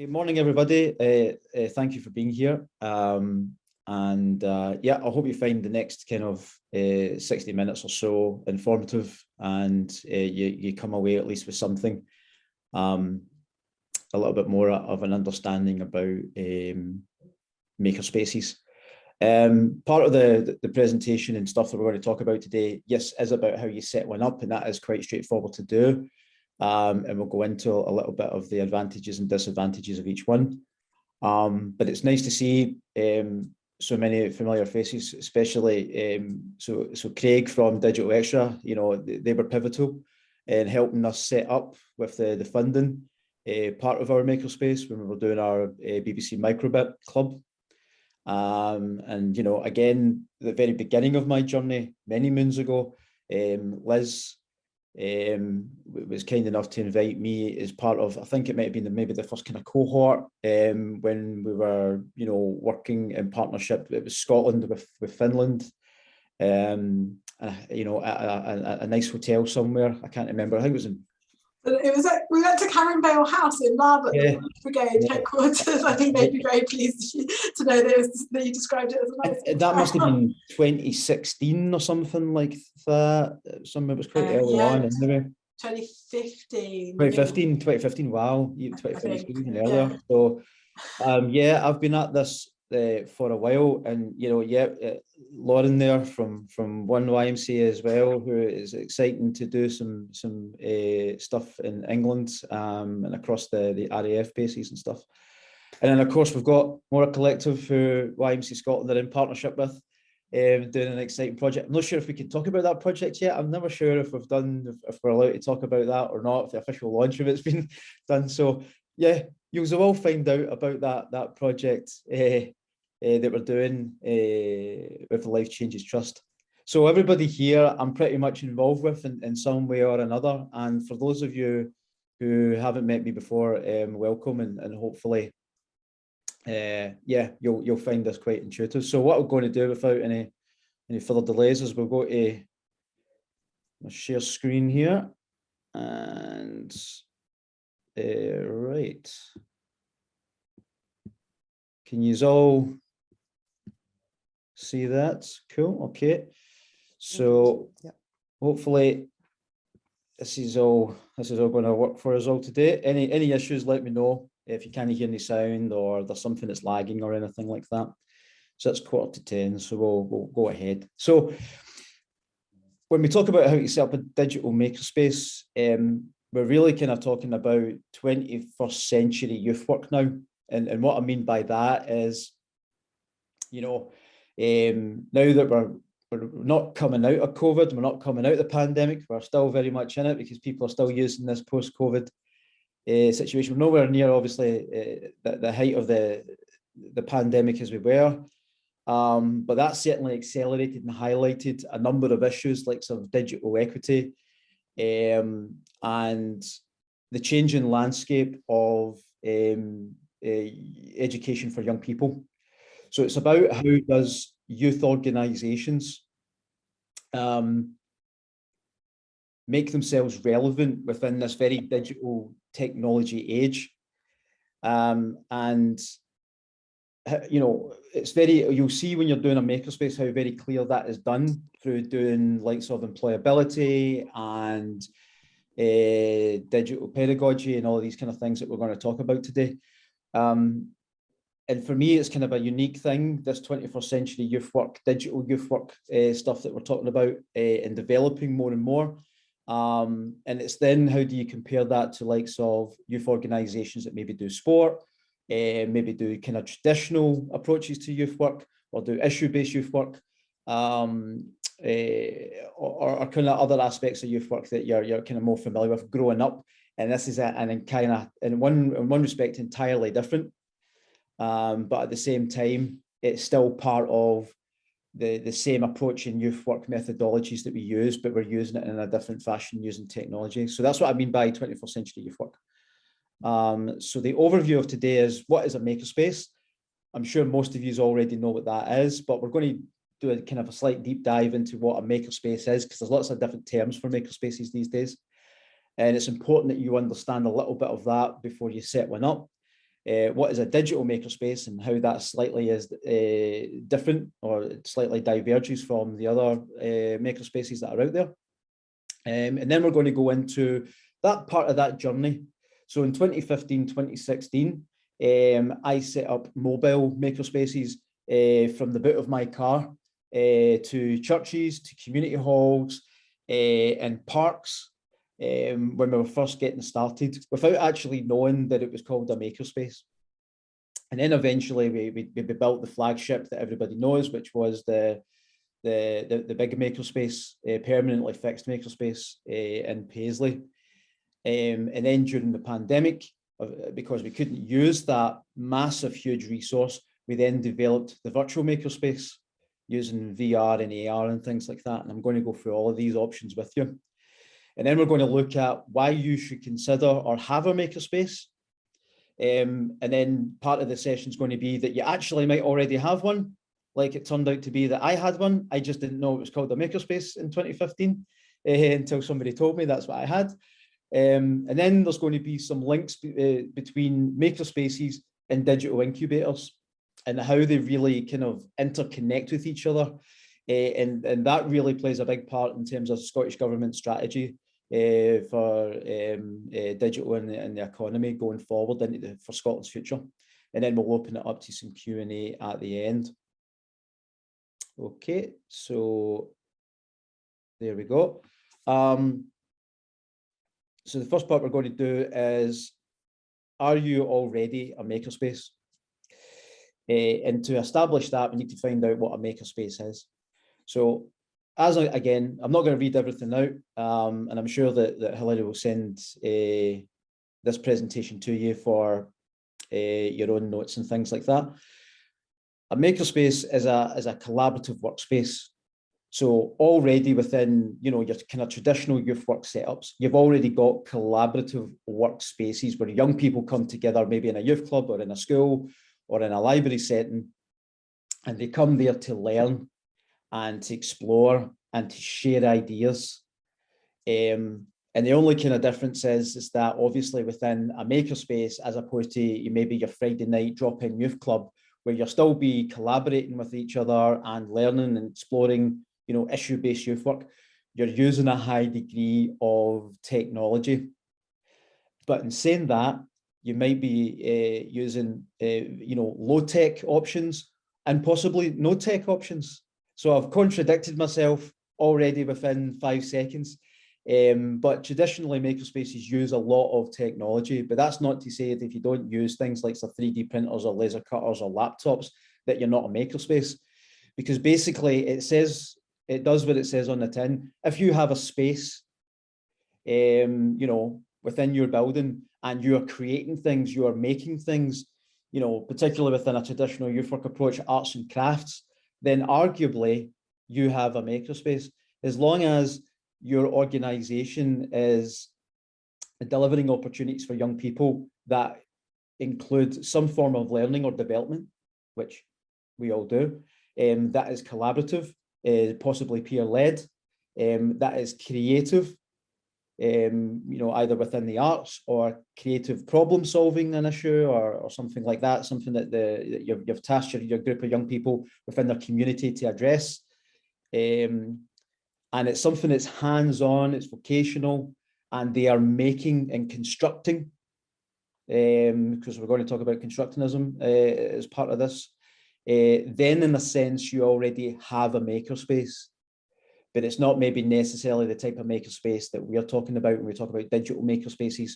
Okay, morning everybody. Thank you for being here. Yeah, I hope you find the next kind of 60 minutes or so informative, and you come away at least with something, a little bit more of an understanding about makerspaces. Part of the presentation and stuff that we're going to talk about today, yes, is about how you set one up, and that is quite straightforward to do. And we'll go into a little bit of the advantages and disadvantages of each one. But it's nice to see so many familiar faces, especially so Craig from Digital Extra. You know, they were pivotal in helping us set up with the funding part of our makerspace when we were doing our BBC Microbit Club. And you know, again, the very beginning of my journey many moons ago, Liz was kind enough to invite me as part of, I think it might have been maybe the first kind of cohort when we were, you know, working in partnership. It was Scotland with Finland, you know, a nice hotel somewhere. I can't remember. I think it was in. It was like, we went to Karen Bale House in Marble, yeah. Brigade headquarters. I think they'd be very pleased to know that you described it as a nice. That must have been 2016 or something like that. It was quite early on anyway. 2015. 2015, wow. 2015, even earlier. Yeah. So yeah, I've been at this for a while, and you know, Lauren there from One YMCA as well, who is exciting to do some stuff in England and across the RAF bases and stuff. And then of course we've got More Collective, who YMCA Scotland are in partnership with, doing an exciting project. I'm not sure if we can talk about that project yet. I'm never sure if we're allowed to talk about that or not, if the official launch of it's been done. So yeah, you'll all find out about that project that we're doing with the Life Changes Trust. So everybody here I'm pretty much involved with in some way or another. And for those of you who haven't met me before, welcome, and hopefully yeah, you'll find this quite intuitive. So what we're going to do without any further delays is we'll go to my share screen here, and right. Can you all see that? Cool. Okay. So hopefully this is all going to work for us all today. Any issues, let me know if you can't hear any sound or there's something that's lagging or anything like that. So it's 9:45, so we'll go ahead. So when we talk about how to set up a digital makerspace, we're really kind of talking about 21st century youth work now. And what I mean by that is, you know, now that we're not coming out of COVID, we're not coming out of the pandemic, we're still very much in it because people are still using this post-COVID situation. We're nowhere near, obviously, the height of the pandemic as we were, but that certainly accelerated and highlighted a number of issues like sort of digital equity and the changing landscape of education for young people. So it's about how does youth organisations make themselves relevant within this very digital technology age. And you know, it's very, you'll see when you're doing a makerspace how very clear that is done through doing likes of employability and digital pedagogy and all of these kind of things that we're going to talk about today. And for me, it's kind of a unique thing, this 21st century youth work, digital youth work stuff that we're talking about and developing more and more. And it's then how do you compare that to likes of youth organisations that maybe do sport, maybe do kind of traditional approaches to youth work, or do issue-based youth work, or kind of other aspects of youth work that you're kind of more familiar with growing up. And this is in one respect entirely different. But at the same time, it's still part of the same approach in youth work methodologies that we use, but we're using it in a different fashion using technology. So that's what I mean by 21st century youth work. So the overview of today is, what is a makerspace? I'm sure most of you already know what that is, but we're going to do a kind of a slight deep dive into what a makerspace is, because there's lots of different terms for makerspaces these days. And it's important that you understand a little bit of that before you set one up. what is a digital makerspace and how that slightly is different or slightly diverges from the other makerspaces that are out there. And then we're going to go into that part of that journey. So in 2015, 2016, I set up mobile makerspaces from the boot of my car to churches, to community halls, and parks when we were first getting started, without actually knowing that it was called a makerspace. And then eventually we built the flagship that everybody knows, which was the big makerspace, permanently fixed makerspace in Paisley. And then during the pandemic, because we couldn't use that massive, huge resource, we then developed the virtual makerspace using VR and AR and things like that. And I'm going to go through all of these options with you. And then we're going to look at why you should consider or have a makerspace. And then part of the session is going to be that you actually might already have one. Like it turned out to be that I had one. I just didn't know it was called a makerspace in 2015 until somebody told me that's what I had. And then there's going to be some links between makerspaces and digital incubators and how they really kind of interconnect with each other. And that really plays a big part in terms of Scottish Government strategy for digital and the economy going forward for Scotland's future. And then we'll open it up to some Q&A at the end. Okay, so there we go. So the first part we're going to do is, are you already a makerspace? And to establish that, we need to find out what a makerspace is. So again, I'm not going to read everything out, and I'm sure that Hilary will send this presentation to you for your own notes and things like that. A makerspace is a collaborative workspace. So already within, your kind of traditional youth work setups, you've already got collaborative workspaces where young people come together, maybe in a youth club or in a school or in a library setting, and they come there to learn and to explore and to share ideas. And the only kind of difference is that obviously within a makerspace, as opposed to maybe your Friday night drop-in youth club, where you'll still be collaborating with each other and learning and exploring, issue-based youth work, you're using a high degree of technology. But in saying that, you might be using, low-tech options and possibly no-tech options. So I've contradicted myself already within 5 seconds. But traditionally, makerspaces use a lot of technology, but that's not to say that if you don't use things like 3D printers or laser cutters or laptops, that you're not a makerspace. Because basically it does what it says on the tin. If you have a space, within your building and you're creating things, you're making things, particularly within a traditional youth work approach, arts and crafts, then arguably you have a makerspace. As long as your organization is delivering opportunities for young people that include some form of learning or development, which we all do, that is collaborative, possibly peer-led, that is creative, either within the arts or creative problem solving an issue or something like that, something that you've tasked your group of young people within their community to address. And it's something that's hands-on, it's vocational, and they are making and constructing, because we're going to talk about constructionism as part of this. Then in a sense, you already have a makerspace, but it's not maybe necessarily the type of makerspace that we're talking about when we talk about digital makerspaces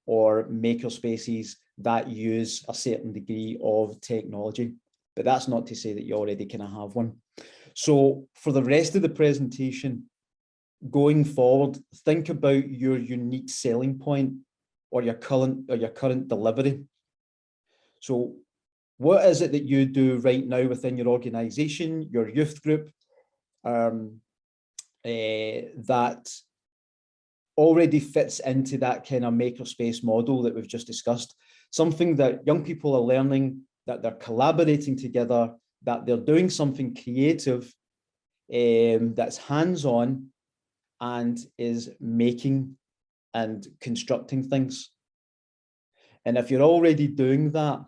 or makerspaces that use a certain degree of technology. But that's not to say that you already kind of have one. So for the rest of the presentation, going forward, think about your unique selling point or your current delivery. So what is it that you do right now within your organization, your youth group, that already fits into that kind of makerspace model that we've just discussed? Something that young people are learning, that they're collaborating together, that they're doing something creative, that's hands-on and is making and constructing things. And if you're already doing that,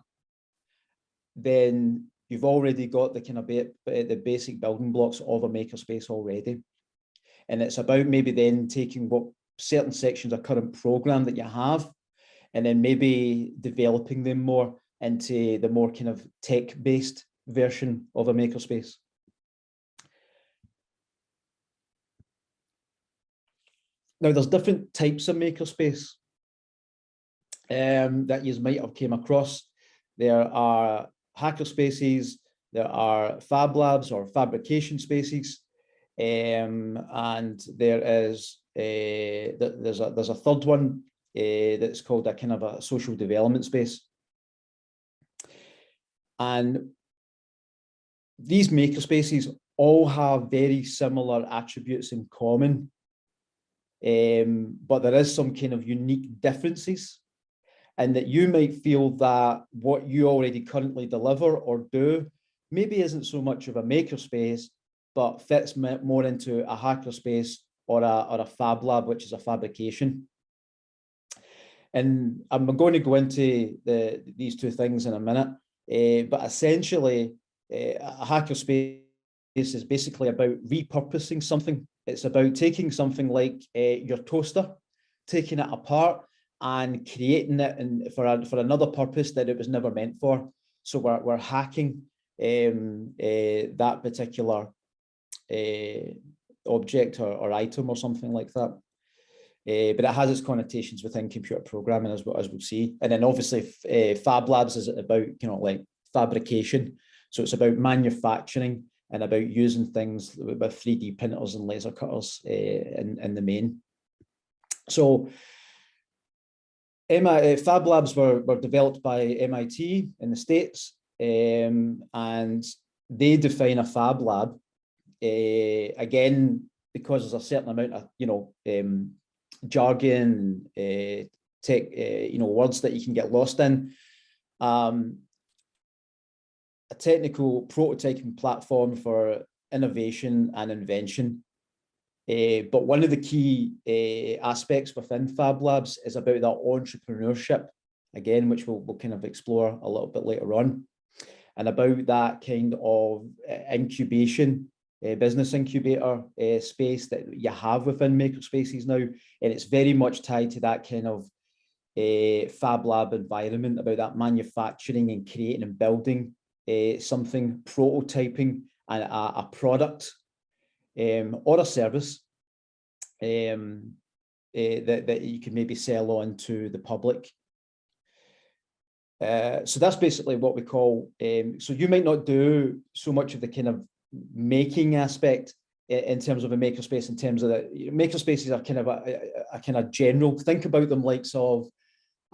then you've already got the kind of the basic building blocks of a makerspace already. And it's about maybe then taking what certain sections of current program that you have, and then maybe developing them more into the more kind of tech-based version of a makerspace. Now, there's different types of makerspace that you might have came across. There are hacker spaces, there are fab labs or fabrication spaces, and there is there's a third one that's called a kind of a social development space. And these makerspaces all have very similar attributes in common, but there is some kind of unique differences, and that you might feel that what you already currently deliver or do maybe isn't so much of a makerspace, but fits more into a hackerspace or a fab lab, which is a fabrication. And I'm going to go into these two things in a minute, but essentially a hackerspace is basically about repurposing something. It's about taking something like your toaster, taking it apart and creating it for another purpose that it was never meant for. So we're hacking that particular object or item or something like that. But it has its connotations within computer programming, as we'll see. And then obviously Fab Labs is about, like fabrication. So it's about manufacturing and about using things with 3D printers and laser cutters in the main. So Fab Labs were developed by MIT in the States, and they define a Fab Lab, again, because there's a certain amount of, jargon, tech, words that you can get lost in. A technical prototyping platform for innovation and invention. But one of the key aspects within Fab Labs is about that entrepreneurship, again, which we'll kind of explore a little bit later on, and about that kind of incubation, business incubator space that you have within makerspaces now. And it's very much tied to that kind of Fab Lab environment, about that manufacturing and creating and building something, prototyping a product or a service that you can maybe sell on to the public. So that's basically what we call, so you might not do so much of the kind of making aspect in terms of a makerspace, in terms of the makerspaces are kind of a kind of general, think about them like sort of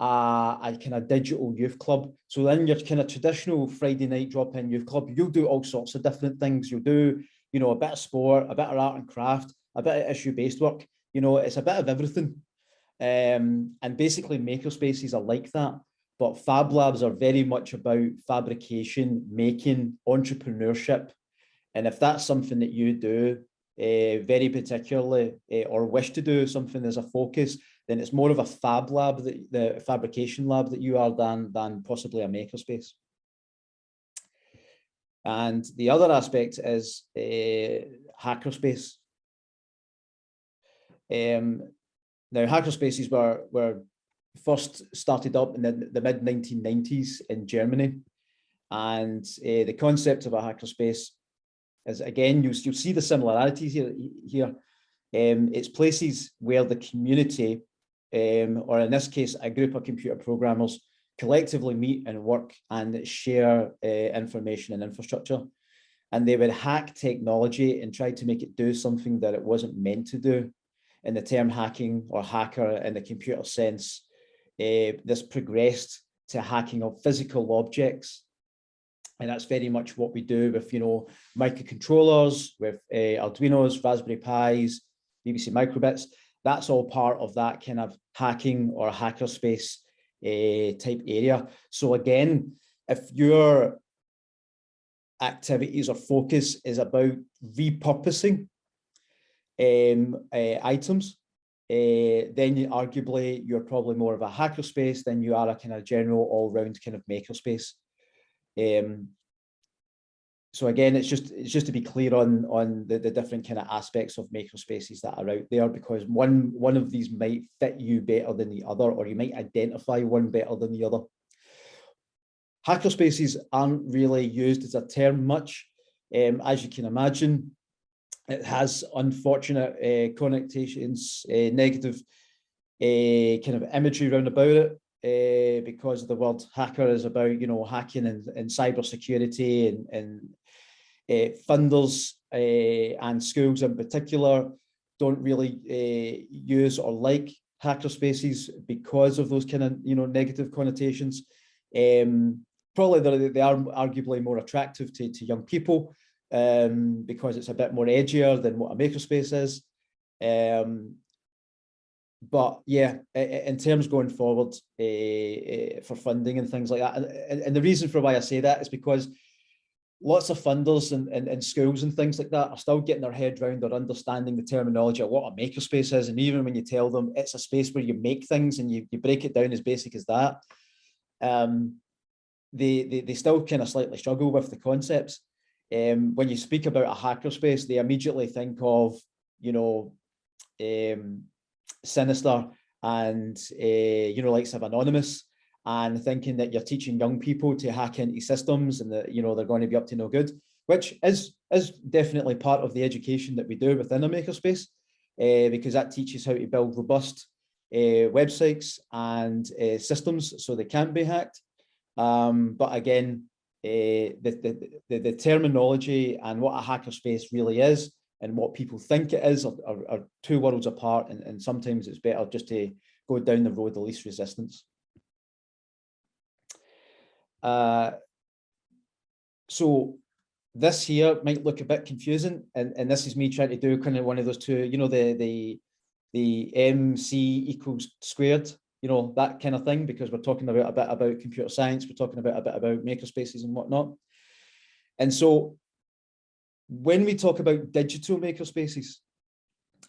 a kind of digital youth club. So then your kind of traditional Friday night drop-in youth club, you'll do all sorts of different things. You'll do, a bit of sport, a bit of art and craft, a bit of issue-based work. It's a bit of everything. And basically makerspaces are like that. But Fab Labs are very much about fabrication, making, entrepreneurship. And if that's something that you do very particularly or wish to do something as a focus, then it's more of a fab lab, the fabrication lab that you are than possibly a makerspace. And the other aspect is hackerspace. Now, hackerspaces were first started up in the mid 1990s in Germany, and the concept of a hackerspace is, again, you'll see the similarities here. It's places where the community, or in this case, a group of computer programmers, collectively meet and work and share information and infrastructure. And they would hack technology and try to make it do something that it wasn't meant to do. In the term hacking or hacker in the computer sense, this progressed to hacking of physical objects. And that's very much what we do with, microcontrollers, with Arduinos, Raspberry Pis, BBC microbits. That's all part of that kind of hacking or hackerspace type area. So again, if your activities or focus is about repurposing items, then arguably you're probably more of a hackerspace than you are a kind of general all-round kind of makerspace. So again, it's just to be clear on the different kind of aspects of makerspaces that are out there, because one of these might fit you better than the other, or you might identify one better than the other. Hackerspaces aren't really used as a term much, as you can imagine. It has unfortunate connotations, negative kind of imagery around about it, because the word hacker is about, you know, hacking and cybersecurity, and funders and schools in particular don't really use or like hackerspaces because of those kind of, you know, negative connotations. Probably they are arguably more attractive to young people, because it's a bit more edgier than what a makerspace is. But yeah, in terms going forward for funding and things like that, and the reason for why I say that is because lots of funders and schools and things like that are still getting their head around or understanding the terminology of what a makerspace is. And even when you tell them it's a space where you make things and you break it down as basic as that, they still kind of slightly struggle with the concepts. When you speak about a hackerspace, they immediately think of, you know, sinister and, you know, likes of Anonymous, and thinking that you're teaching young people to hack into systems and that, you know, they're going to be up to no good, which is definitely part of the education that we do within a makerspace, because that teaches how to build robust websites and systems so they can't be hacked. But again, the terminology and what a hackerspace really is and what people think it is are two worlds apart, and sometimes it's better just to go down the road of least resistance. So this here might look a bit confusing, and this is me trying to do kind of one of those two, you know, the MC equals squared, you know, that kind of thing, because we're talking about a bit about computer science, we're talking about a bit about makerspaces and whatnot. And so when we talk about digital makerspaces,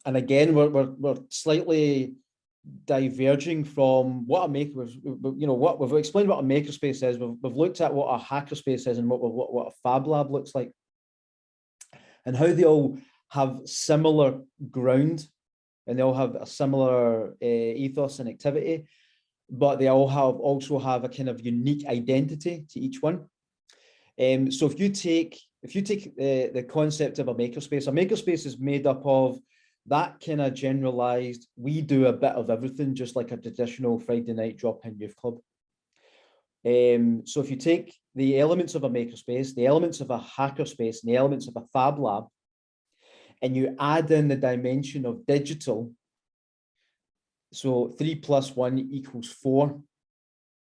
and again, we're slightly diverging from what a maker, you know, what we've explained what a makerspace is. We've looked at what a hackerspace is and what a fab lab looks like, and how they all have similar ground, and they all have a similar ethos and activity, but they all also have a kind of unique identity to each one. So if you take the concept of a makerspace is made up of that kind of generalized, we do a bit of everything, just like a traditional Friday night drop-in youth club. So if you take the elements of a makerspace, the elements of a hackerspace, and the elements of a fab lab, and you add in the dimension of digital, so 3 + 1 = 4,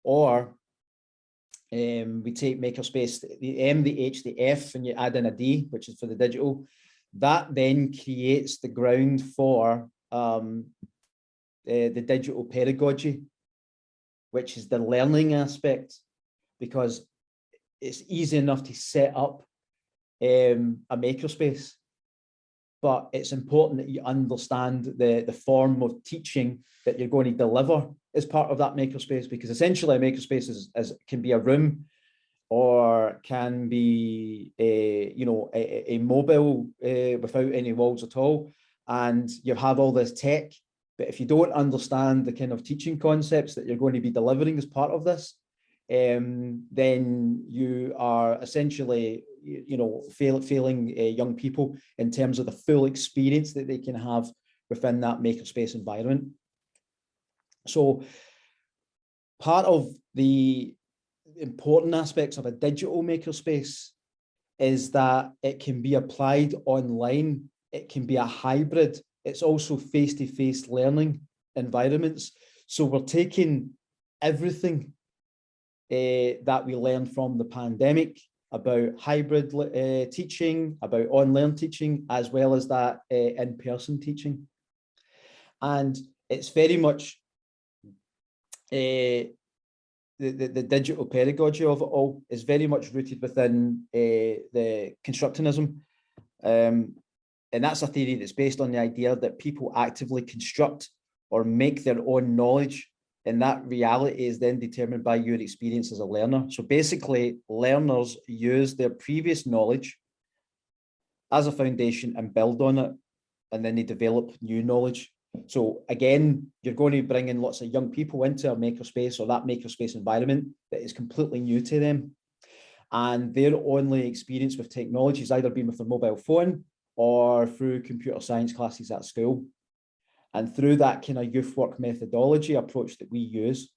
or we take makerspace, the M, the H, the F, and you add in a D, which is for the digital. That then creates the ground for the digital pedagogy, which is the learning aspect, because it's easy enough to set up a makerspace, but it's important that you understand the form of teaching that you're going to deliver as part of that makerspace, because essentially a makerspace can be a room, or can be you know, a mobile without any walls at all, and you have all this tech, but if you don't understand the kind of teaching concepts that you're going to be delivering as part of this, then you are essentially, you know, failing young people in terms of the full experience that they can have within that makerspace environment. So part of the important aspects of a digital makerspace is that it can be applied online, it can be a hybrid, it's also face-to-face learning environments. So we're taking everything that we learned from the pandemic about hybrid teaching, about online teaching, as well as that in-person teaching. And it's very much the digital pedagogy of it all is very much rooted within the constructionism. And that's a theory that's based on the idea that people actively construct or make their own knowledge. And that reality is then determined by your experience as a learner. So basically, learners use their previous knowledge as a foundation and build on it, and then they develop new knowledge. So again, you're going to bring in lots of young people into a makerspace or that makerspace environment that is completely new to them. And their only experience with technology has either been with their mobile phone or through computer science classes at school. And through that kind of youth work methodology approach that we use,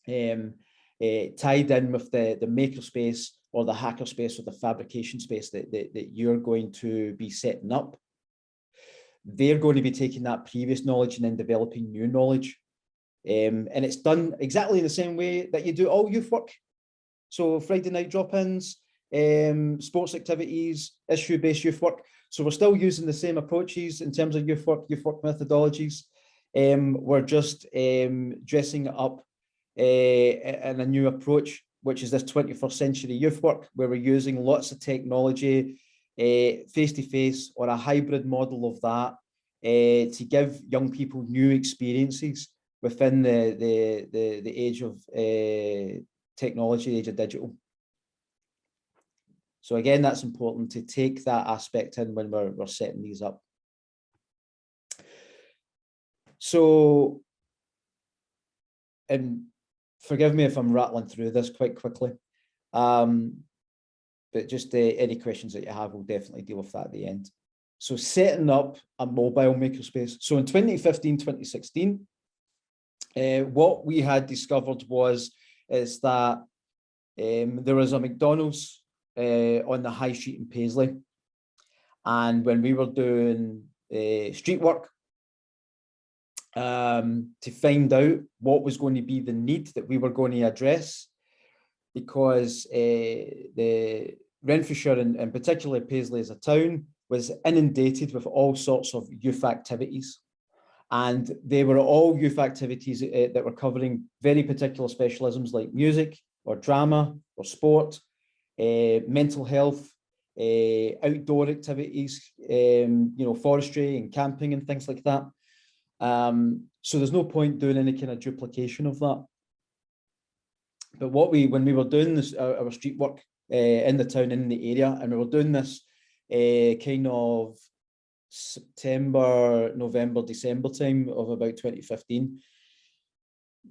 tied in with the makerspace or the hackerspace or the fabrication space that you're going to be setting up, they're going to be taking that previous knowledge and then developing new knowledge. And it's done exactly the same way that you do all youth work. So Friday night drop-ins, sports activities, issue-based youth work. So we're still using the same approaches in terms of youth work methodologies. We're just dressing it up in a new approach, which is this 21st century youth work, where we're using lots of technology, face-to-face or a hybrid model of that, to give young people new experiences within the age of technology, the age of digital. So again, that's important to take that aspect in when we're setting these up. So, and forgive me if I'm rattling through this quite quickly, but just any questions that you have, we'll definitely deal with that at the end. So setting up a mobile makerspace. So in 2015, 2016, what we had discovered is that there was a McDonald's on the high street in Paisley. And when we were doing street work, to find out what was going to be the need that we were going to address, because the Renfrewshire and particularly Paisley as a town was inundated with all sorts of youth activities. And they were all youth activities that were covering very particular specialisms like music or drama or sport, mental health, outdoor activities, forestry and camping and things like that. So there's no point doing any kind of duplication of that. But when we were doing this, our street work in the town, in the area, and we were doing this kind of September, November, December time of about 2015,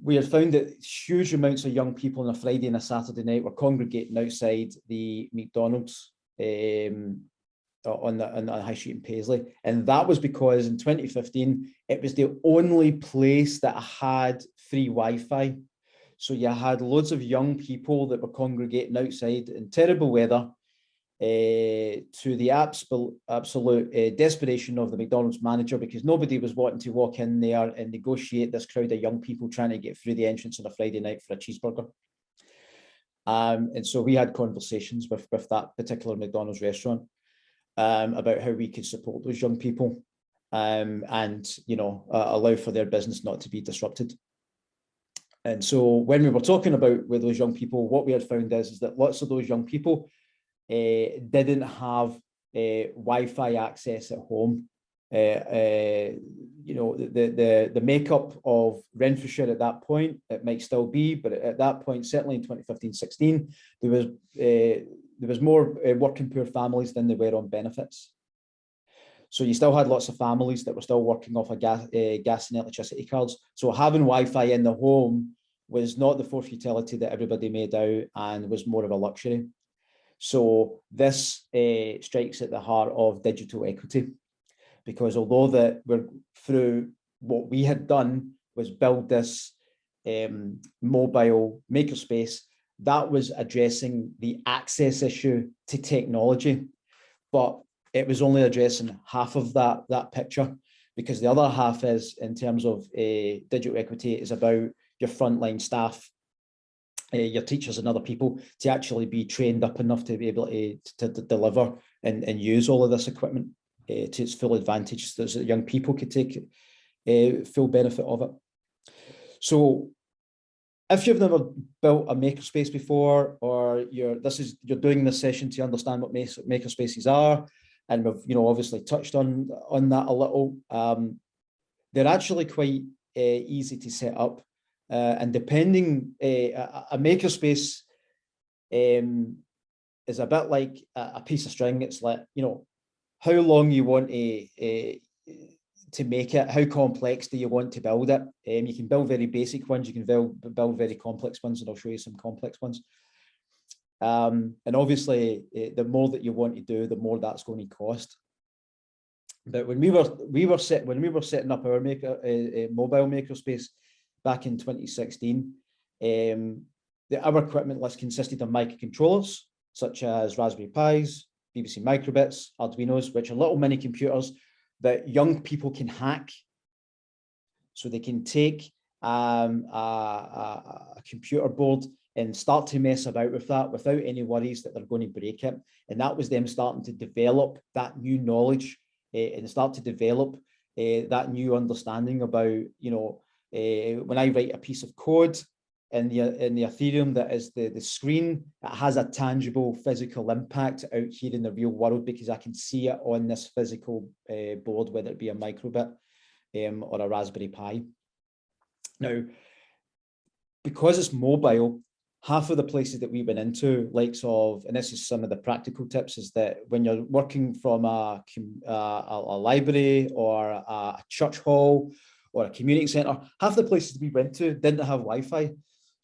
we had found that huge amounts of young people on a Friday and a Saturday night were congregating outside the McDonald's on the high street in Paisley. And that was because in 2015, it was the only place that had free Wi-Fi. So you had loads of young people that were congregating outside in terrible weather, to the absolute desperation of the McDonald's manager, because nobody was wanting to walk in there and negotiate this crowd of young people trying to get through the entrance on a Friday night for a cheeseburger. And so we had conversations with that particular McDonald's restaurant about how we could support those young people, and allow for their business not to be disrupted. And so when we were talking about with those young people, what we had found is that lots of those young people didn't have Wi-Fi access at home. The makeup of Renfrewshire at that point, it might still be, but at that point, certainly in 2015-16, there was more working poor families than there were on benefits. So you still had lots of families that were still working off of gas and electricity cards. So having Wi-Fi in the home was not the fourth utility that everybody made out, and was more of a luxury. So this strikes at the heart of digital equity, because although that we're through what we had done was build this mobile makerspace, that was addressing the access issue to technology, but it was only addressing half of that picture, because the other half is, in terms of digital equity, is about your frontline staff, your teachers and other people, to actually be trained up enough to be able to deliver and use all of this equipment to its full advantage, so that young people could take full benefit of it. So if you've never built a makerspace before, or you're doing this session to understand what makerspaces are, and we've obviously touched on that a little, they're actually quite easy to set up. And depending, a makerspace is a bit like a piece of string. It's like, you know, how long you want to make it, how complex do you want to build it. You can build very basic ones, you can build very complex ones, and I'll show you some complex ones. And obviously, the more that you want to do, the more that's going to cost. But when we were setting up our mobile makerspace back in 2016, our equipment list consisted of microcontrollers such as Raspberry Pis, BBC Microbits, Arduinos, which are little mini computers that young people can hack. So they can take a computer board and start to mess about with that without any worries that they're going to break it. And that was them starting to develop that new knowledge and start to develop that new understanding about, you know, when I write a piece of code in the Ethereum that is the screen, it has a tangible physical impact out here in the real world because I can see it on this physical board, whether it be a microbit or a Raspberry Pi. Now, because it's mobile, half of the places that we went into, likes of, and this is some of the practical tips, is that when you're working from a library or a church hall or a community centre, half the places we went to didn't have Wi-Fi.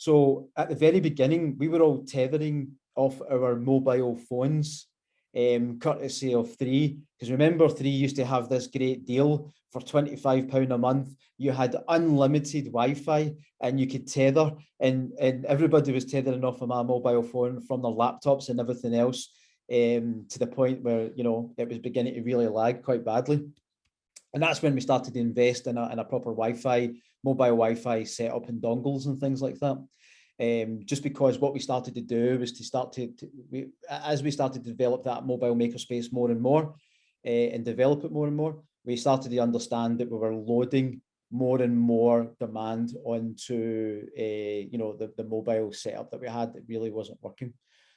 So at the very beginning, we were all tethering off our mobile phones, courtesy of 3, because remember 3 used to have this great deal for £25 a month. You had unlimited Wi-Fi and you could tether, and everybody was tethering off of my mobile phone from their laptops and everything else, to the point where, you know, it was beginning to really lag quite badly. And that's when we started to invest in a proper Wi-Fi, mobile Wi-Fi setup and dongles and things like that. Just because what we started to do was to as we started to develop that mobile makerspace more and more and develop it more and more, we started to understand that we were loading more and more demand onto you know, the mobile setup that we had that really wasn't working.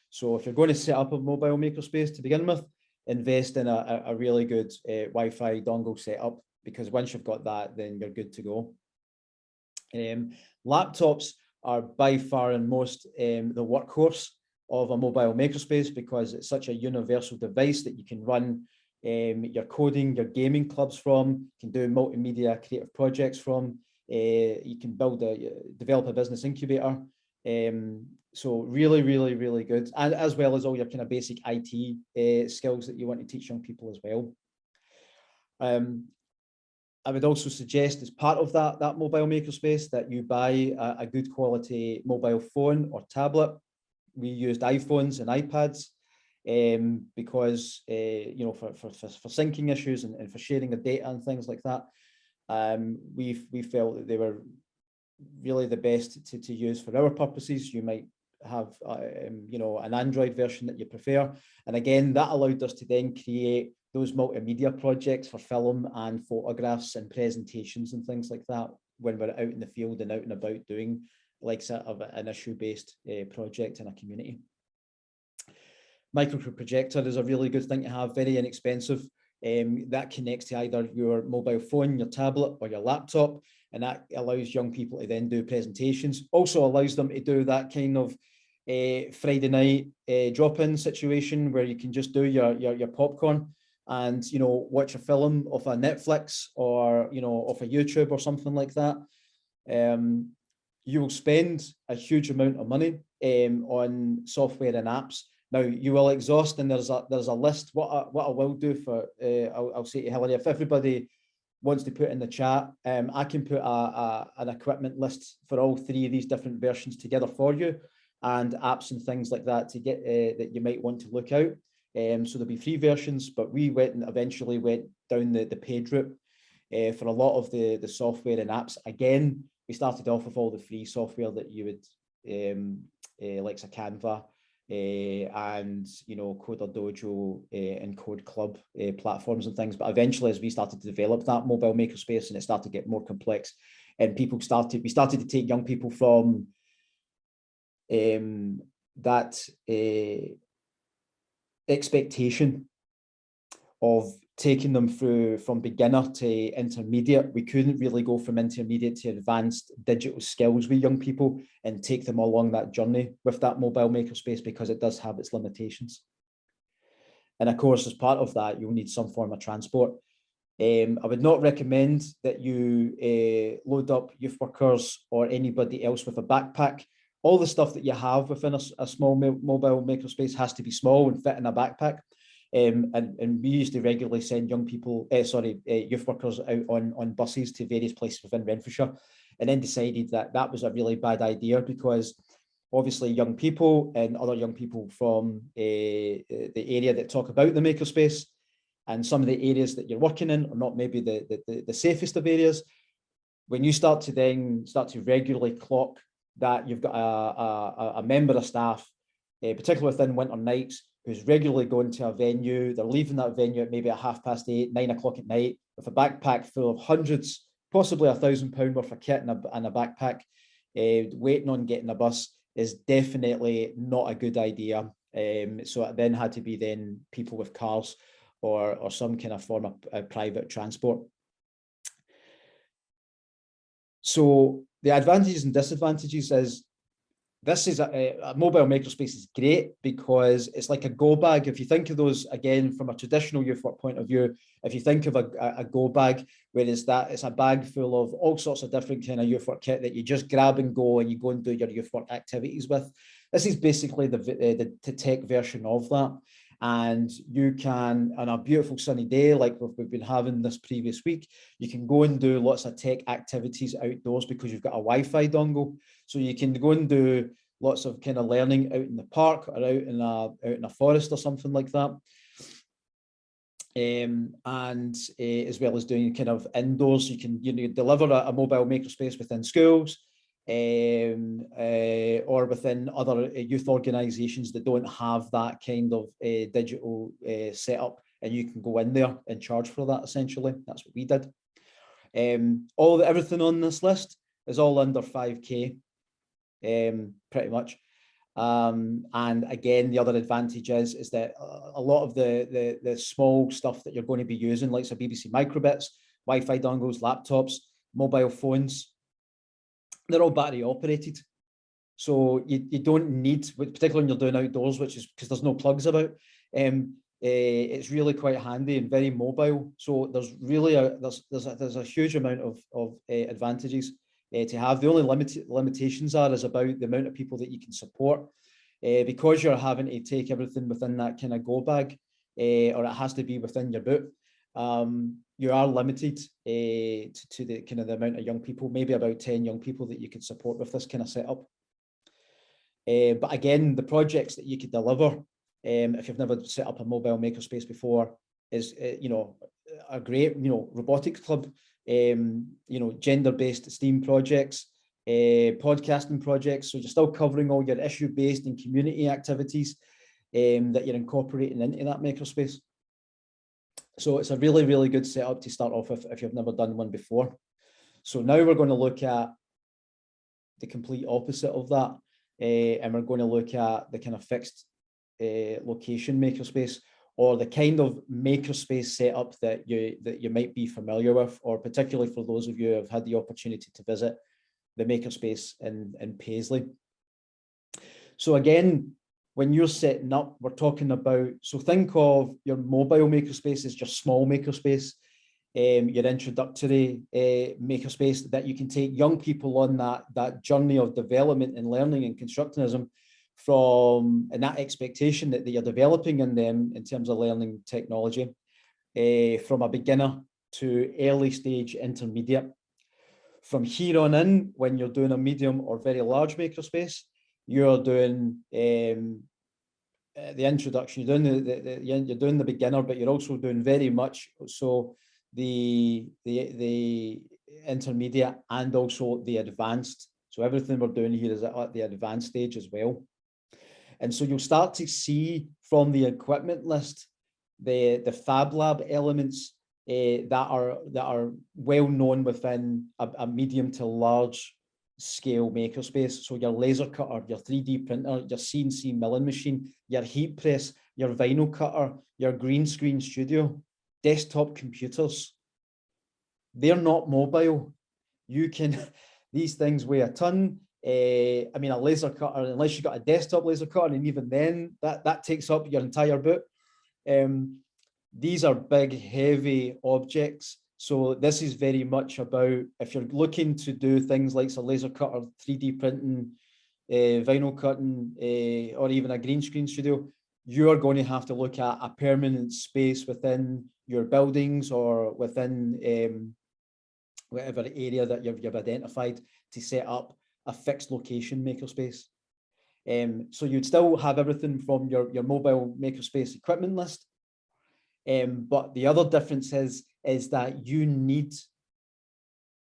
So if you're going to set up a mobile makerspace to begin with, invest in a really good Wi-Fi dongle setup, because once you've got that, then you're good to go. Laptops are by far and most the workhorse of a mobile makerspace, because it's such a universal device that you can run your coding, your gaming clubs from, you can do multimedia creative projects from, you can develop a business incubator. So really, really, really good. And as well as all your kind of basic IT skills that you want to teach young people as well. I would also suggest, as part of that mobile makerspace, that you buy a good quality mobile phone or tablet. We used iPhones and iPads because you know, for syncing issues and for sharing the data and things like that. We felt that they were really the best to use for our purposes. You might have you know, an Android version that you prefer, and again, that allowed us to then create those multimedia projects for film and photographs and presentations and things like that when we're out in the field and out and about doing like sort of an issue-based project in a community. Micro projector is a really good thing to have, very inexpensive. That connects to either your mobile phone, your tablet, or your laptop, and that allows young people to then do presentations. Also allows them to do that kind of Friday night drop-in situation where you can just do your popcorn and, you know, watch a film off a Netflix or, you know, off a YouTube or something like that. You will spend a huge amount of money on software and apps. Now you will exhaust, and there's a list. What I will do for I'll say to Hilary, if everybody wants to put in the chat, I can put an equipment list for all 3 of these different versions together for you, and apps and things like that to get that you might want to look out. So there'll be 3 versions, but we eventually went down the paid route for a lot of the software and apps. Again, we started off with all the free software that you would like Canva and, you know, Coder Dojo and Code Club platforms and things. But eventually, as we started to develop that mobile makerspace and it started to get more complex, and we started to take young people from that expectation of taking them through from beginner to intermediate. We couldn't really go from intermediate to advanced digital skills with young people and take them along that journey with that mobile makerspace, because it does have its limitations. And of course, as part of that, you'll need some form of transport. I would not recommend that you load up youth workers or anybody else with a backpack. All the stuff that you have within a small mobile makerspace has to be small and fit in a backpack. And we used to regularly send youth workers out on buses to various places within Renfrewshire, and then decided that that was a really bad idea, because obviously young people and other young people from the area that talk about the makerspace, and some of the areas that you're working in are not maybe the safest of areas. When you start to regularly clock that you've got a member of staff, particularly within winter nights, who's regularly going to a venue, they're leaving that venue at maybe at 8:30, 9 o'clock at night, with a backpack full of hundreds, possibly £1,000 worth of kit in a backpack, waiting on getting a bus, is definitely not a good idea. So it then had to be people with cars or some kind of form of private transport. So the advantages and disadvantages is, this is a mobile makerspace is great because it's like a go bag. If you think of those, again, from a traditional youth work point of view, if you think of a go bag, whereas it's a bag full of all sorts of different kind of youth work kit that you just grab and go and you go and do your youth work activities with. This is basically the tech version of that. And you can, on a beautiful sunny day like we've been having this previous week, you can go and do lots of tech activities outdoors because you've got a Wi-Fi dongle. So you can go and do lots of kind of learning out in the park or out in a forest or something like that. As well as doing kind of indoors, you can deliver a mobile makerspace within schools, or within other youth organisations that don't have that kind of digital setup, and you can go in there and charge for that. Essentially, that's what we did. Everything on this list is all under 5k, pretty much. And again, the other advantage is that a lot of the small stuff that you're going to be using, like some BBC microbits, Wi-Fi dongles, laptops, mobile phones, they're all battery operated. So you don't need, particularly when you're doing outdoors, which is because there's no plugs about, it's really quite handy and very mobile. So there's really there's a huge amount of advantages to have. The only limitations is about the amount of people that you can support, because you're having to take everything within that kind of go bag, or it has to be within your boot. You are limited to the kind of the amount of young people, maybe about 10 young people that you could support with this kind of setup. But again, the projects that you could deliver, if you've never set up a mobile makerspace before, is a great, robotics club, gender-based STEAM projects, podcasting projects. So you're still covering all your issue-based and community activities that you're incorporating into that makerspace. So it's a really, really good setup to start off with if you've never done one before. So now we're going to look at the complete opposite of that, and we're going to look at the kind of fixed location makerspace, or the kind of makerspace setup that you might be familiar with, or particularly for those of you who have had the opportunity to visit the makerspace in Paisley. So again, when you're setting up, we're talking about, so think of your mobile makerspace as your small makerspace, your introductory makerspace that you can take young people on that journey of development and learning and constructionism and that expectation that you're developing in them in terms of learning technology, from a beginner to early stage intermediate. From here on in, when you're doing a medium or very large makerspace, you're doing the introduction, you're doing the beginner, but you're also doing very much so the intermediate and also the advanced. So everything we're doing here is at the advanced stage as well. And so you'll start to see from the equipment list the Fab Lab elements that are well known within a medium to large scale makerspace. So your laser cutter, your 3D printer, your CNC milling machine, your heat press, your vinyl cutter, your green screen studio, desktop computers. They're not mobile. You can, these things weigh a ton. I mean, a laser cutter, unless you've got a desktop laser cutter, and even then, that takes up your entire boot. These are big, heavy objects. So this is very much about, if you're looking to do things like a laser cutter, 3D printing, vinyl cutting, or even a green screen studio, you're going to have to look at a permanent space within your buildings or within whatever area that you've identified to set up a fixed location makerspace. So you'd still have everything from your mobile makerspace equipment list. But the other difference is that you need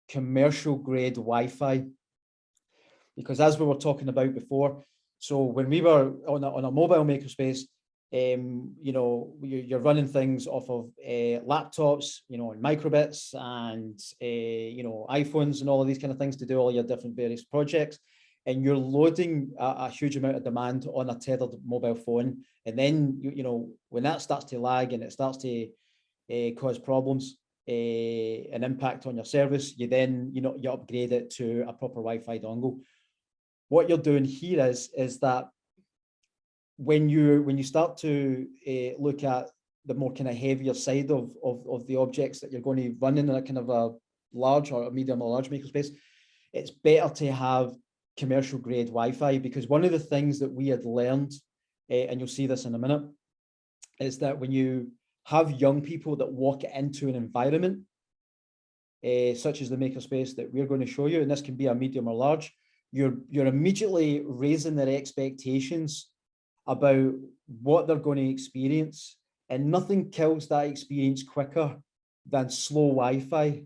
commercial grade Wi-Fi, because as we were talking about before, so when we were on a mobile makerspace, you know, you're running things off of laptops, you know, and microbits and you know, iPhones and all of these kind of things to do all your different various projects, and you're loading a huge amount of demand on a tethered mobile phone, and then you know, when that starts to lag and it starts to cause problems, an impact on your service, you then, you know, you upgrade it to a proper Wi-Fi dongle. What you're doing here is that when you start to look at the more kind of heavier side of the objects that you're going to run in a kind of a large or a medium or large makerspace, it's better to have commercial grade Wi-Fi, because one of the things that we had learned, and you'll see this in a minute, is that when you have young people that walk into an environment, such as the makerspace that we're going to show you, and this can be a medium or large, you're immediately raising their expectations about what they're going to experience, and nothing kills that experience quicker than slow Wi-Fi.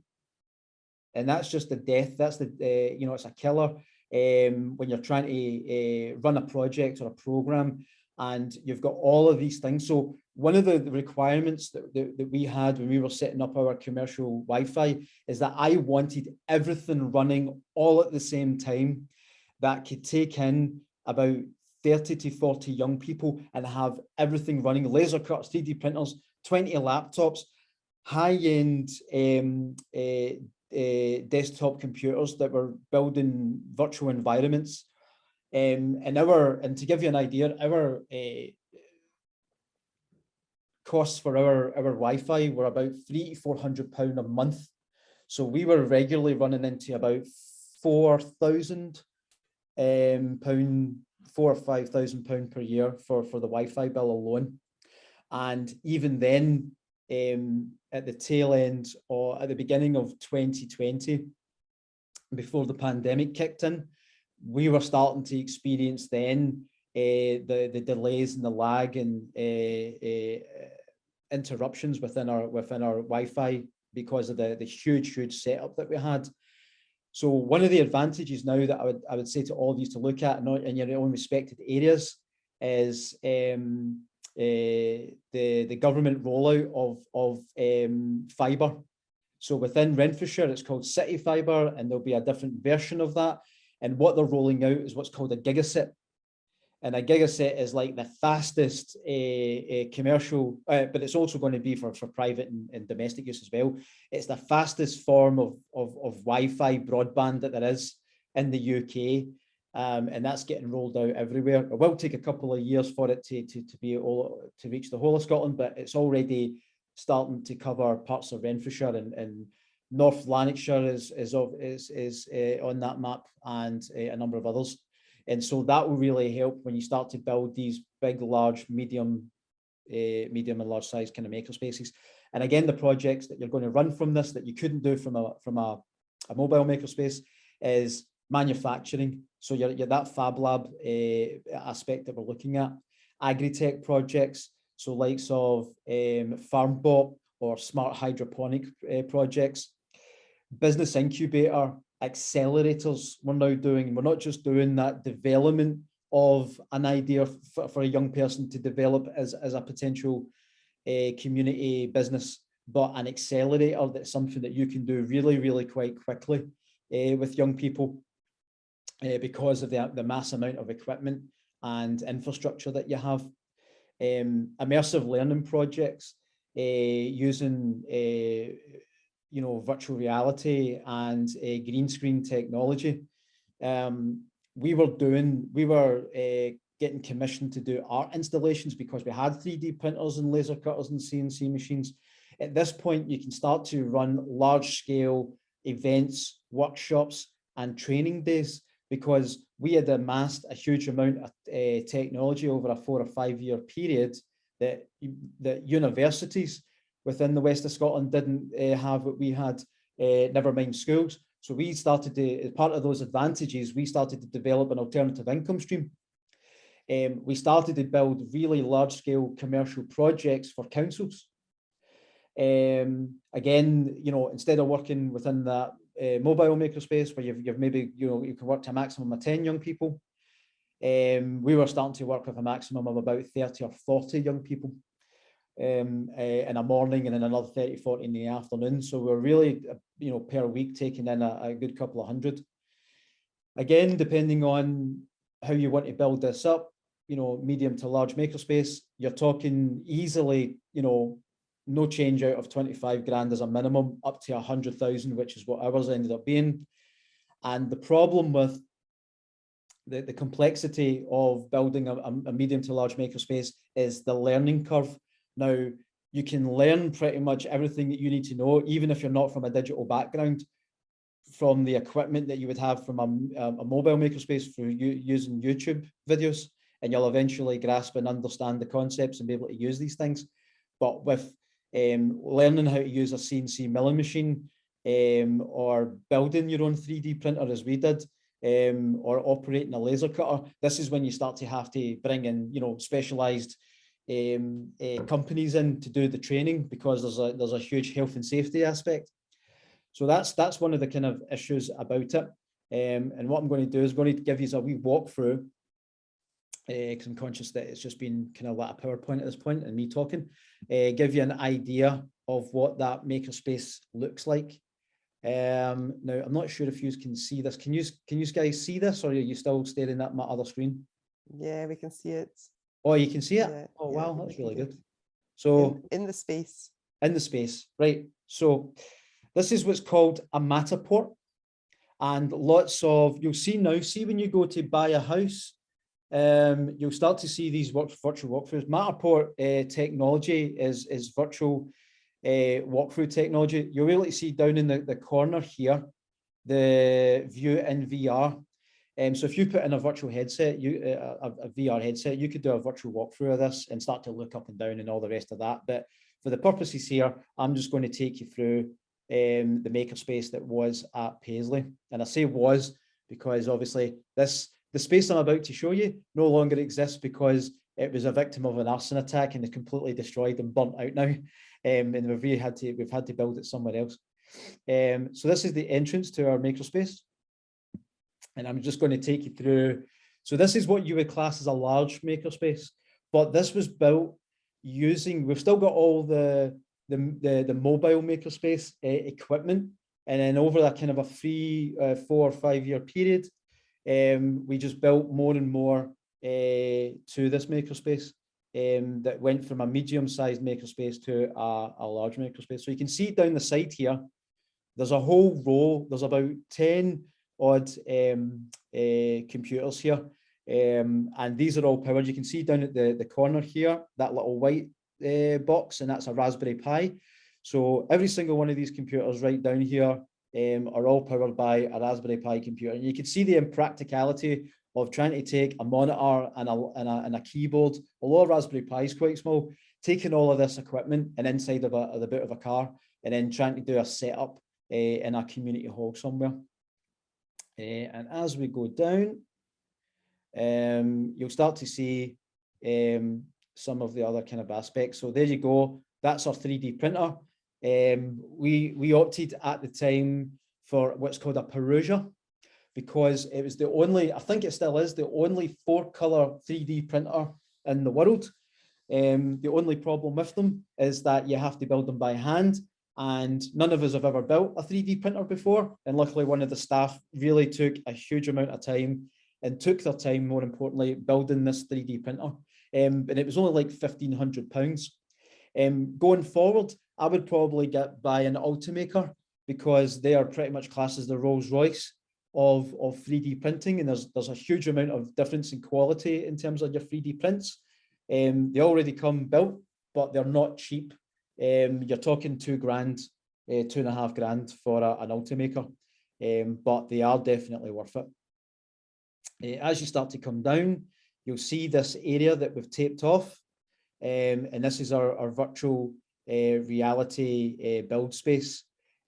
And that's just the death. That's the you know, it's a killer when you're trying to run a project or a program and you've got all of these things. So one of the requirements that we had when we were setting up our commercial Wi-Fi is that I wanted everything running all at the same time that could take in about 30 to 40 young people and have everything running, laser cuts, 3D printers, 20 laptops, high-end desktop computers that were building virtual environments. And to give you an idea, our costs for our Wi-Fi were about £300 to £400 a month. So we were regularly running into about £4,000 £4,000 or £5,000 per year for the Wi-Fi bill alone. And even then, at the tail end or at the beginning of 2020, before the pandemic kicked in, we were starting to experience then the delays and the lag and interruptions within our Wi-Fi because of the huge setup that we had. So one of the advantages now that I would say to all of you to look at in your own respected areas is the government rollout of fibre. So within Renfrewshire, it's called City Fibre, and there'll be a different version of that. And what they're rolling out is what's called a gigaset. And a gigaset is like the fastest commercial, but it's also going to be for private and domestic use as well. It's the fastest form of Wi-Fi broadband that there is in the UK. And that's getting rolled out everywhere. It will take a couple of years for it to reach the whole of Scotland, but it's already starting to cover parts of Renfrewshire, and North Lanarkshire is on that map, and a number of others. And so that will really help when you start to build these big, large, medium and large size kind of makerspaces. And again, the projects that you're going to run from this that you couldn't do from a mobile makerspace is manufacturing. So you're that Fab Lab aspect that we're looking at. Agri-tech projects, so likes of FarmBot or smart hydroponic projects. Business incubator, accelerators we're now doing. We're not just doing that development of an idea for a young person to develop as a potential community business, but an accelerator that's something that you can do really quite quickly with young people because of the mass amount of equipment and infrastructure that you have. Immersive learning projects. using you know, virtual reality and green screen technology. We were getting commissioned to do art installations because we had 3D printers and laser cutters and CNC machines. At this point, you can start to run large scale events, workshops, and training days, because we had amassed a huge amount of technology over a 4 or 5 year period that universities within the west of Scotland didn't have what we had, never mind schools. So we started to, as part of those advantages, we started to develop an alternative income stream. We started to build really large scale commercial projects for councils. Again, you know, instead of working within that mobile makerspace where you've maybe, you know, you can work to a maximum of 10 young people, we were starting to work with a maximum of about 30 or 40 young people in a morning, and then another 30, 40 in the afternoon. So we're really, you know, per week taking in a good couple of hundred. Again, depending on how you want to build this up, you know, medium to large makerspace, you're talking easily, you know, no change out of 25 grand as a minimum, up to 100,000, which is what ours ended up being. And the problem with the complexity of building a medium to large makerspace is the learning curve. Now, you can learn pretty much everything that you need to know, even if you're not from a digital background, from the equipment that you would have from a mobile makerspace through using YouTube videos, and you'll eventually grasp and understand the concepts and be able to use these things. But with learning how to use a CNC milling machine, or building your own 3D printer as we did, or operating a laser cutter, this is when you start to have to bring in, you know, specialized companies in to do the training, because there's a huge health and safety aspect. So that's one of the kind of issues about it. And what I'm going to do is going to give you a wee walkthrough, because I'm conscious that it's just been kind of like a PowerPoint at this point and me talking, give you an idea of what that makerspace looks like. Now, I'm not sure if you can see this. Can you guys see this, or are you still staring at my other screen? Yeah, we can see it. Oh, you can see it? Yeah, oh, yeah, wow, that's really good. So in the space. In the space, right. So this is what's called a Matterport. And lots of, you'll see now, see when you go to buy a house, you'll start to see these virtual walkthroughs. Matterport technology is virtual walkthrough technology. You'll be able to see down in the corner here, the view in VR. So if you put in a virtual headset, a VR headset, you could do a virtual walkthrough of this and start to look up and down and all the rest of that. But for the purposes here, I'm just going to take you through the makerspace that was at Paisley. And I say was because obviously the space I'm about to show you no longer exists, because it was a victim of an arson attack and is completely destroyed and burnt out now. And we've had to build it somewhere else. So this is the entrance to our makerspace. And I'm just going to take you through. So this is what you would class as a large makerspace, but this was built using, we've still got all the mobile makerspace equipment. And then over that kind of a 3, 4 or 5 year period, we just built more and more to this makerspace, that went from a medium-sized makerspace to a large makerspace. So you can see down the side here, there's a whole row, there's about 10 odd computers here, and these are all powered. You can see down at the corner here, that little white box, and that's a Raspberry Pi. So every single one of these computers right down here are all powered by a Raspberry Pi computer. And you can see the impracticality of trying to take a monitor and a keyboard, although a Raspberry Pi is quite small, taking all of this equipment and inside of the boot of a car, and then trying to do a setup in a community hall somewhere. And as we go down, you'll start to see some of the other kind of aspects. So there you go. That's our 3D printer. We opted at the time for what's called a Perusia, because it was the only, I think it still is, the only 4-color 3D printer in the world. The only problem with them is that you have to build them by hand, and none of us have ever built a 3D printer before. And luckily one of the staff really took a huge amount of time and took their time, more importantly, building this 3D printer. And it was only like £1,500. Going forward, I would probably buy an Ultimaker, because they are pretty much classed as the Rolls Royce of 3D printing, and there's a huge amount of difference in quality in terms of your 3D prints. They already come built, but they're not cheap. You're talking £2,000, £2,500 for an Ultimaker, but they are definitely worth it. As you start to come down, you'll see this area that we've taped off, and this is our virtual reality build space.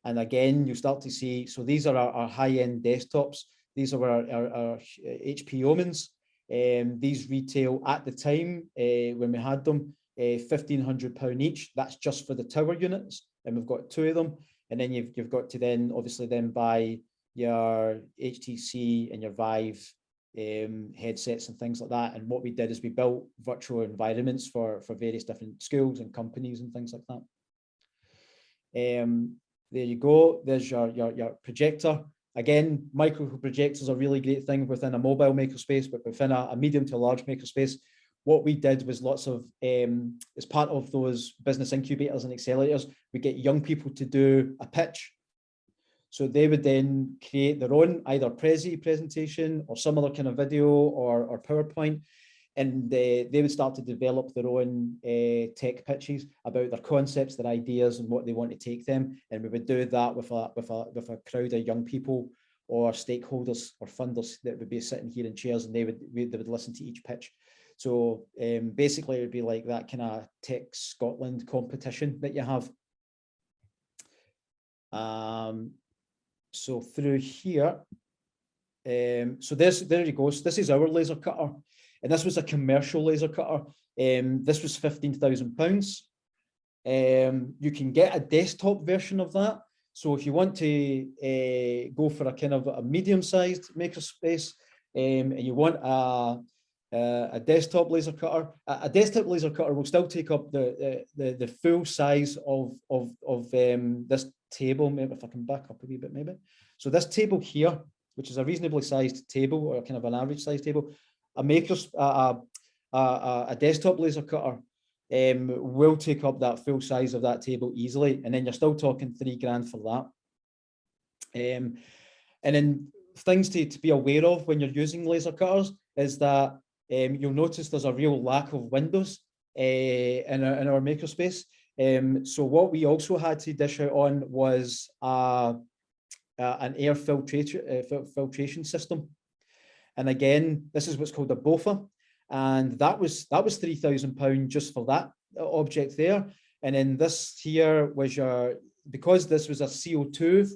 And again, you start to see, so these are our high-end desktops. These are our HP Omens. These retail at the time when we had them, £1,500 each. That's just for the tower units, and we've got 2 of them. And then you've got to then obviously then buy your HTC and your Vive headsets and things like that. And what we did is we built virtual environments for various different schools and companies and things like that. There you go. There's your projector. Again, micro projectors are a really great thing within a mobile makerspace, but within a medium to large makerspace, what we did was lots of, as part of those business incubators and accelerators, we get young people to do a pitch. So they would then create their own either presentation or some other kind of video or PowerPoint, and they would start to develop their own tech pitches about their concepts, their ideas, and what they want to take them. And we would do that with a crowd of young people or stakeholders or funders that would be sitting here in chairs, and they would listen to each pitch. So basically, it would be like that kind of Tech Scotland competition that you have. So through here, so there you go. So this is our laser cutter. And this was a commercial laser cutter. This was £15,000. You can get a desktop version of that. So if you want to go for a kind of a medium-sized makerspace, and you want a desktop laser cutter, a desktop laser cutter will still take up the full size of this table. Maybe if I can back up a wee bit, maybe. So this table here, which is a reasonably sized table, or kind of an average size table, a desktop laser cutter will take up that full size of that table easily, and then you're still talking £3,000 for that. And then things to be aware of when you're using laser cutters is that you'll notice there's a real lack of windows in our makerspace. So what we also had to dish out on was an air filtration system. And again, this is what's called a BOFA, and that was £3,000 just for that object there. And then this here was because this was a CO2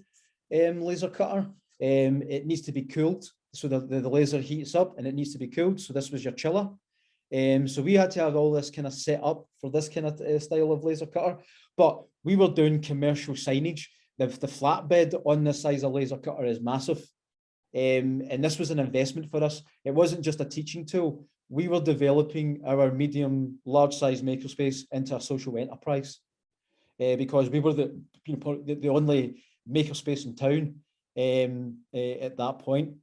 laser cutter, it needs to be cooled, so the laser heats up and it needs to be cooled. So this was your chiller. So we had to have all this kind of set up for this kind of style of laser cutter, but we were doing commercial signage. The flatbed on this size of laser cutter is massive. And this was an investment for us. It wasn't just a teaching tool. We were developing our medium, large size makerspace into a social enterprise, because we were the only makerspace in town at that point.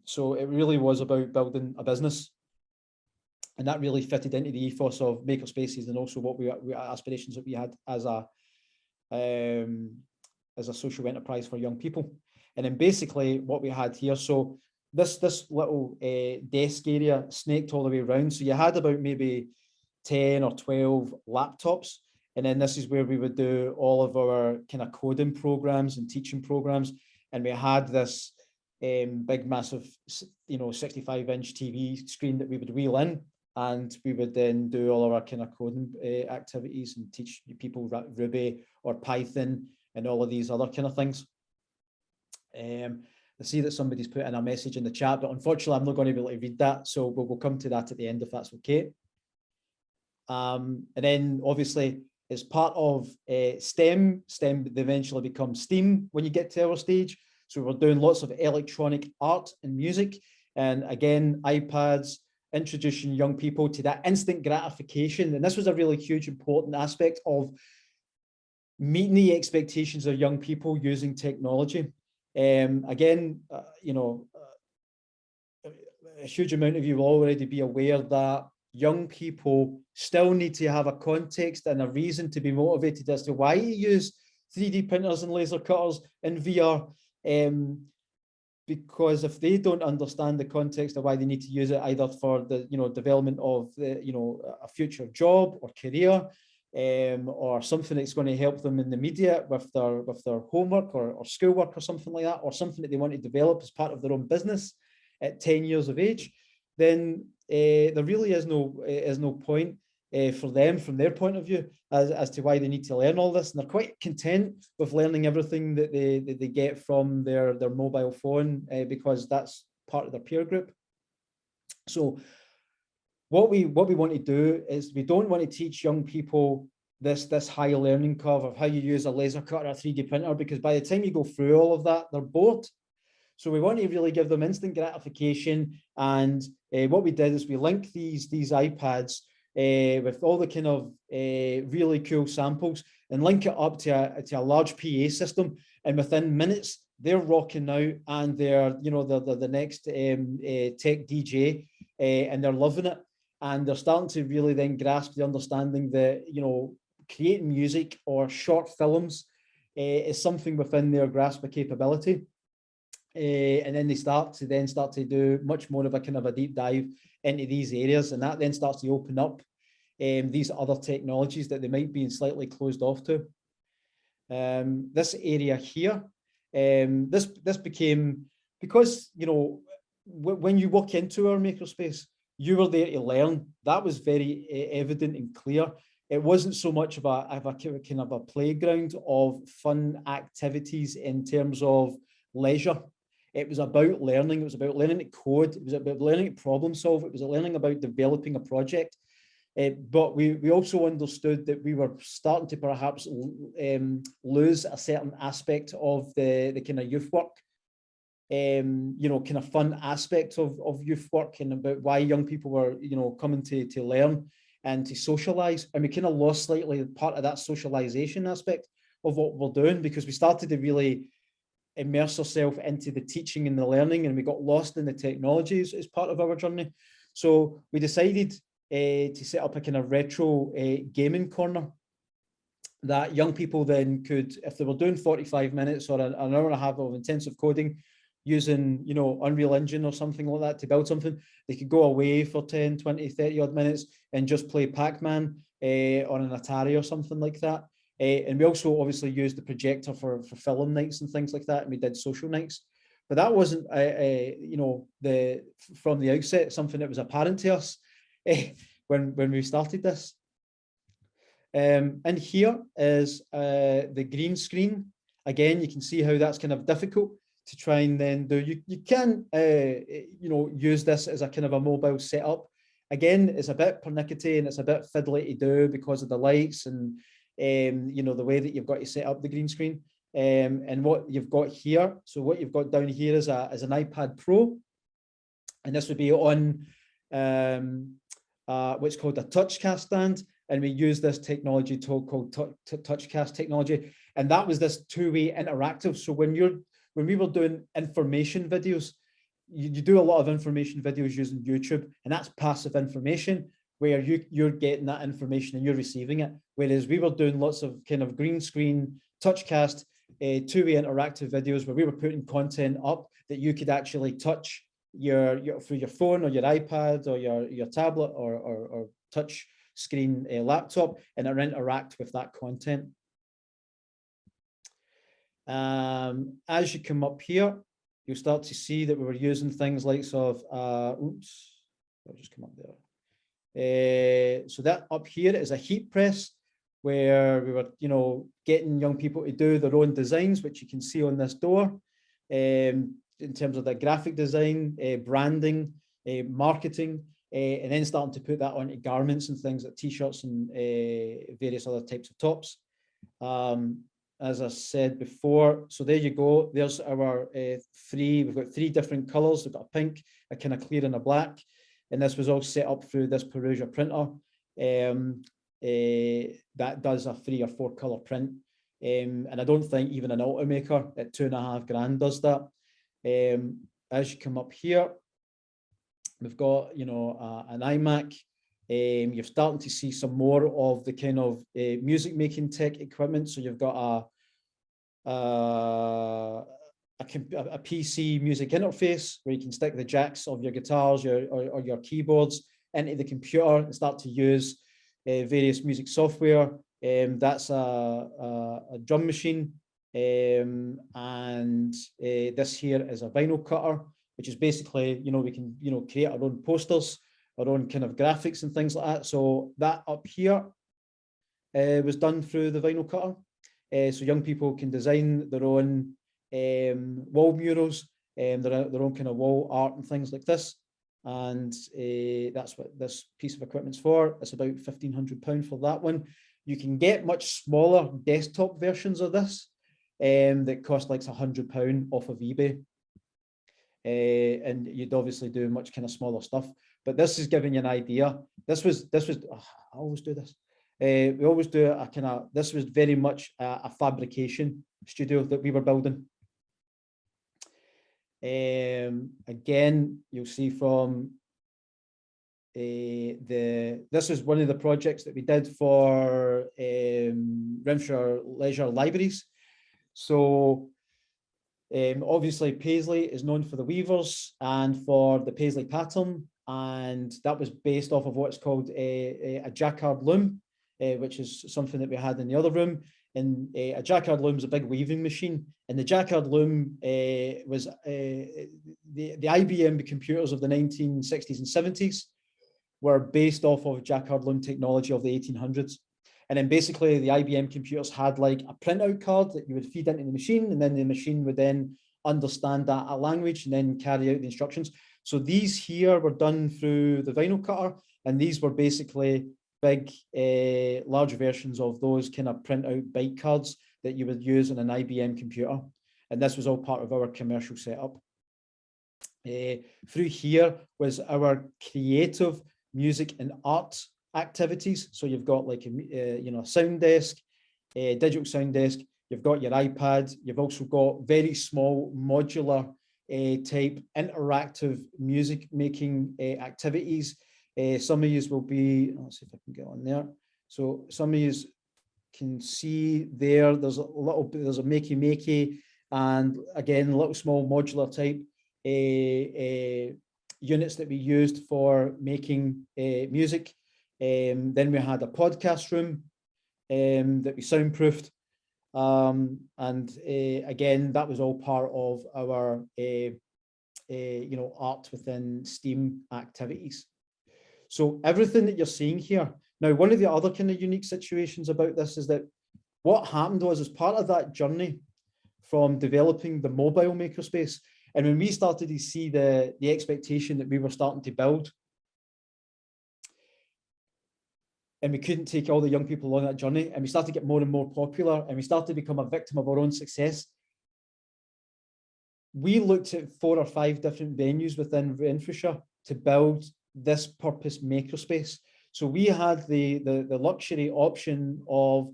So it really was about building a business, and that really fitted into the ethos of makerspaces, and also what we aspirations that we had as a social enterprise for young people. And then basically what we had here, so this little desk area snaked all the way around. So you had about maybe 10 or 12 laptops. And then this is where we would do all of our kind of coding programs and teaching programs. And we had this big, massive, 65-inch TV screen that we would wheel in. And we would then do all of our kind of coding activities and teach people Ruby or Python and all of these other kind of things. I see that somebody's put in a message in the chat, but unfortunately I'm not going to be able to read that, so we'll come to that at the end if that's okay. And then obviously as part of STEM eventually becomes STEAM when you get to our stage. So we're doing lots of electronic art and music, and again iPads, introducing young people to that instant gratification. And this was a really huge important aspect of meeting the expectations of young people using technology. Again, a huge amount of you will already be aware that young people still need to have a context and a reason to be motivated as to why you use 3D printers and laser cutters in VR. Because if they don't understand the context of why they need to use it, either for the development of a future job or career, or something that's going to help them in the immediate with their homework or schoolwork or something like that, or something that they want to develop as part of their own business at 10 years of age, then there really is no point for them from their point of view as to why they need to learn all this. And they're quite content with learning everything that they get from their mobile phone, because that's part of their peer group. So what we want to do is, we don't want to teach young people this high learning curve of how you use a laser cutter or a 3D printer, because by the time you go through all of that, they're bored. So we want to really give them instant gratification. And what we did is we linked these iPads with all the kind of really cool samples, and link it up to a large PA system. And within minutes, they're rocking out, and they're the next tech DJ, and they're loving it. And they're starting to really then grasp the understanding that creating music or short films is something within their grasp of capability. And then they start to do much more of a kind of a deep dive into these areas, and that then starts to open up these other technologies that they might be slightly closed off to. This area here, this became, because when you walk into our makerspace, you were there to learn. That was very evident and clear. It wasn't so much of a kind of a playground of fun activities in terms of leisure. It was about learning. It was about learning to code. It was about learning to problem solve. It was learning about developing a project. But we also understood that we were starting to perhaps lose a certain aspect of the kind of youth work, kind of fun aspect of youth work, and about why young people were, coming to learn and to socialize. And we kind of lost slightly part of that socialization aspect of what we're doing, because we started to really immerse ourselves into the teaching and the learning, and we got lost in the technologies as part of our journey. So we decided to set up a kind of retro gaming corner that young people then could, if they were doing 45 minutes or an hour and a half of intensive coding using, Unreal Engine or something like that to build something, they could go away for 10, 20, 30 odd minutes and just play Pac-Man on an Atari or something like that. And we also obviously used the projector for film nights and things like that, and we did social nights. But that wasn't, from the outset, something that was apparent to us when we started this. And here is the green screen. Again, you can see how that's kind of difficult to try and then do. You can, use this as a kind of a mobile setup. Again, it's a bit pernickety and it's a bit fiddly to do because of the lights and the way that you've got to set up the green screen. And what you've got here, so what you've got down here is an iPad Pro, and this would be on what's called a TouchCast stand, and we use this technology called TouchCast technology, and that was this two-way interactive. So when we were doing information videos, you do a lot of information videos using YouTube, and that's passive information, where you're getting that information and you're receiving it. Whereas we were doing lots of kind of green screen, touchcast, two-way interactive videos where we were putting content up that you could actually touch through your phone or your iPad or your tablet or touch screen laptop, and interact with that content. As you come up here, you'll start to see that we were using things like I'll just come up there. So that up here is a heat press, where we were, getting young people to do their own designs, which you can see on this door, in terms of the graphic design, branding, marketing, and then starting to put that onto garments and things like t-shirts and various other types of tops. As I said before, so there you go. There's our we've got three different colors. We've got a pink, a kind of clear, and a black. And this was all set up through this Perusia printer that does a 3 or 4 color print. And I don't think even an automaker at $2,500 does that. As you come up here, we've got, an iMac You're starting to see some more of the kind of music making tech equipment. So you've got a PC music interface where you can stick the jacks of your guitars or your keyboards into the computer and start to use various music software. That's a drum machine. And this here is a vinyl cutter, which is basically, we can, create our own posters, our own kind of graphics and things like that. So that up here was done through the vinyl cutter. So young people can design their own wall murals, their own kind of wall art and things like this. And that's what this piece of equipment's for. It's about £1,500 for that one. You can get much smaller desktop versions of this that cost like £100 off of eBay. And you'd obviously do much kind of smaller stuff. But this is giving you an idea. This was I always do this. We always do a kind of, this was very much a fabrication studio that we were building. Again, you'll see from this is one of the projects that we did for Renfrewshire Leisure Libraries. So obviously Paisley is known for the weavers and for the Paisley pattern, and that was based off of what's called a jacquard loom, which is something that we had in the other room. And a jacquard loom is a big weaving machine, and the jacquard loom was the IBM computers of the 1960s and 70s were based off of jacquard loom technology of the 1800s. And then basically the IBM computers had like a printout card that you would feed into the machine, and then the machine would then understand that language and then carry out the instructions. So these here were done through the vinyl cutter, and these were basically big, large versions of those kind of printout byte cards that you would use on an IBM computer. And this was all part of our commercial setup. Through here was our creative music and art activities. So you've got like a sound desk, a digital sound desk, you've got your iPad, you've also got very small modular type interactive music making activities. Some of you will be, let's see if I can get on there. So some of you can see there's a makey, and again, little small modular type units that we used for making music. Then we had a podcast room that we soundproofed. And again, that was all part of our art within STEAM activities. So everything that you're seeing here. Now, one of the other kind of unique situations about this is that what happened was, as part of that journey from developing the mobile makerspace, and when we started to see the expectation that we were starting to build, and we couldn't take all the young people along that journey, and we started to get more and more popular, and we started to become a victim of our own success, we looked at 4 or 5 different venues within Renfrewshire to build this purpose makerspace. So we had the luxury option of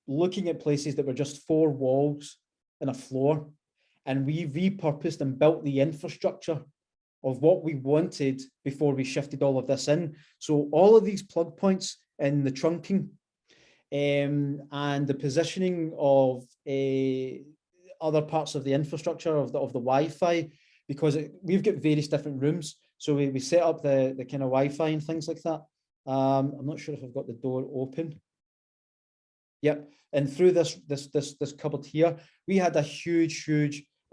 looking at places that were just 4 walls and a floor, and we repurposed and built the infrastructure of what we wanted before we shifted all of this in. So all of these plug points in the trunking and the positioning of other parts of the infrastructure of the Wi-Fi, because we've got various different rooms. So we set up the kind of Wi-Fi and things like that. I'm not sure if I've got the door open. Yep. And through this cupboard here, we had a huge,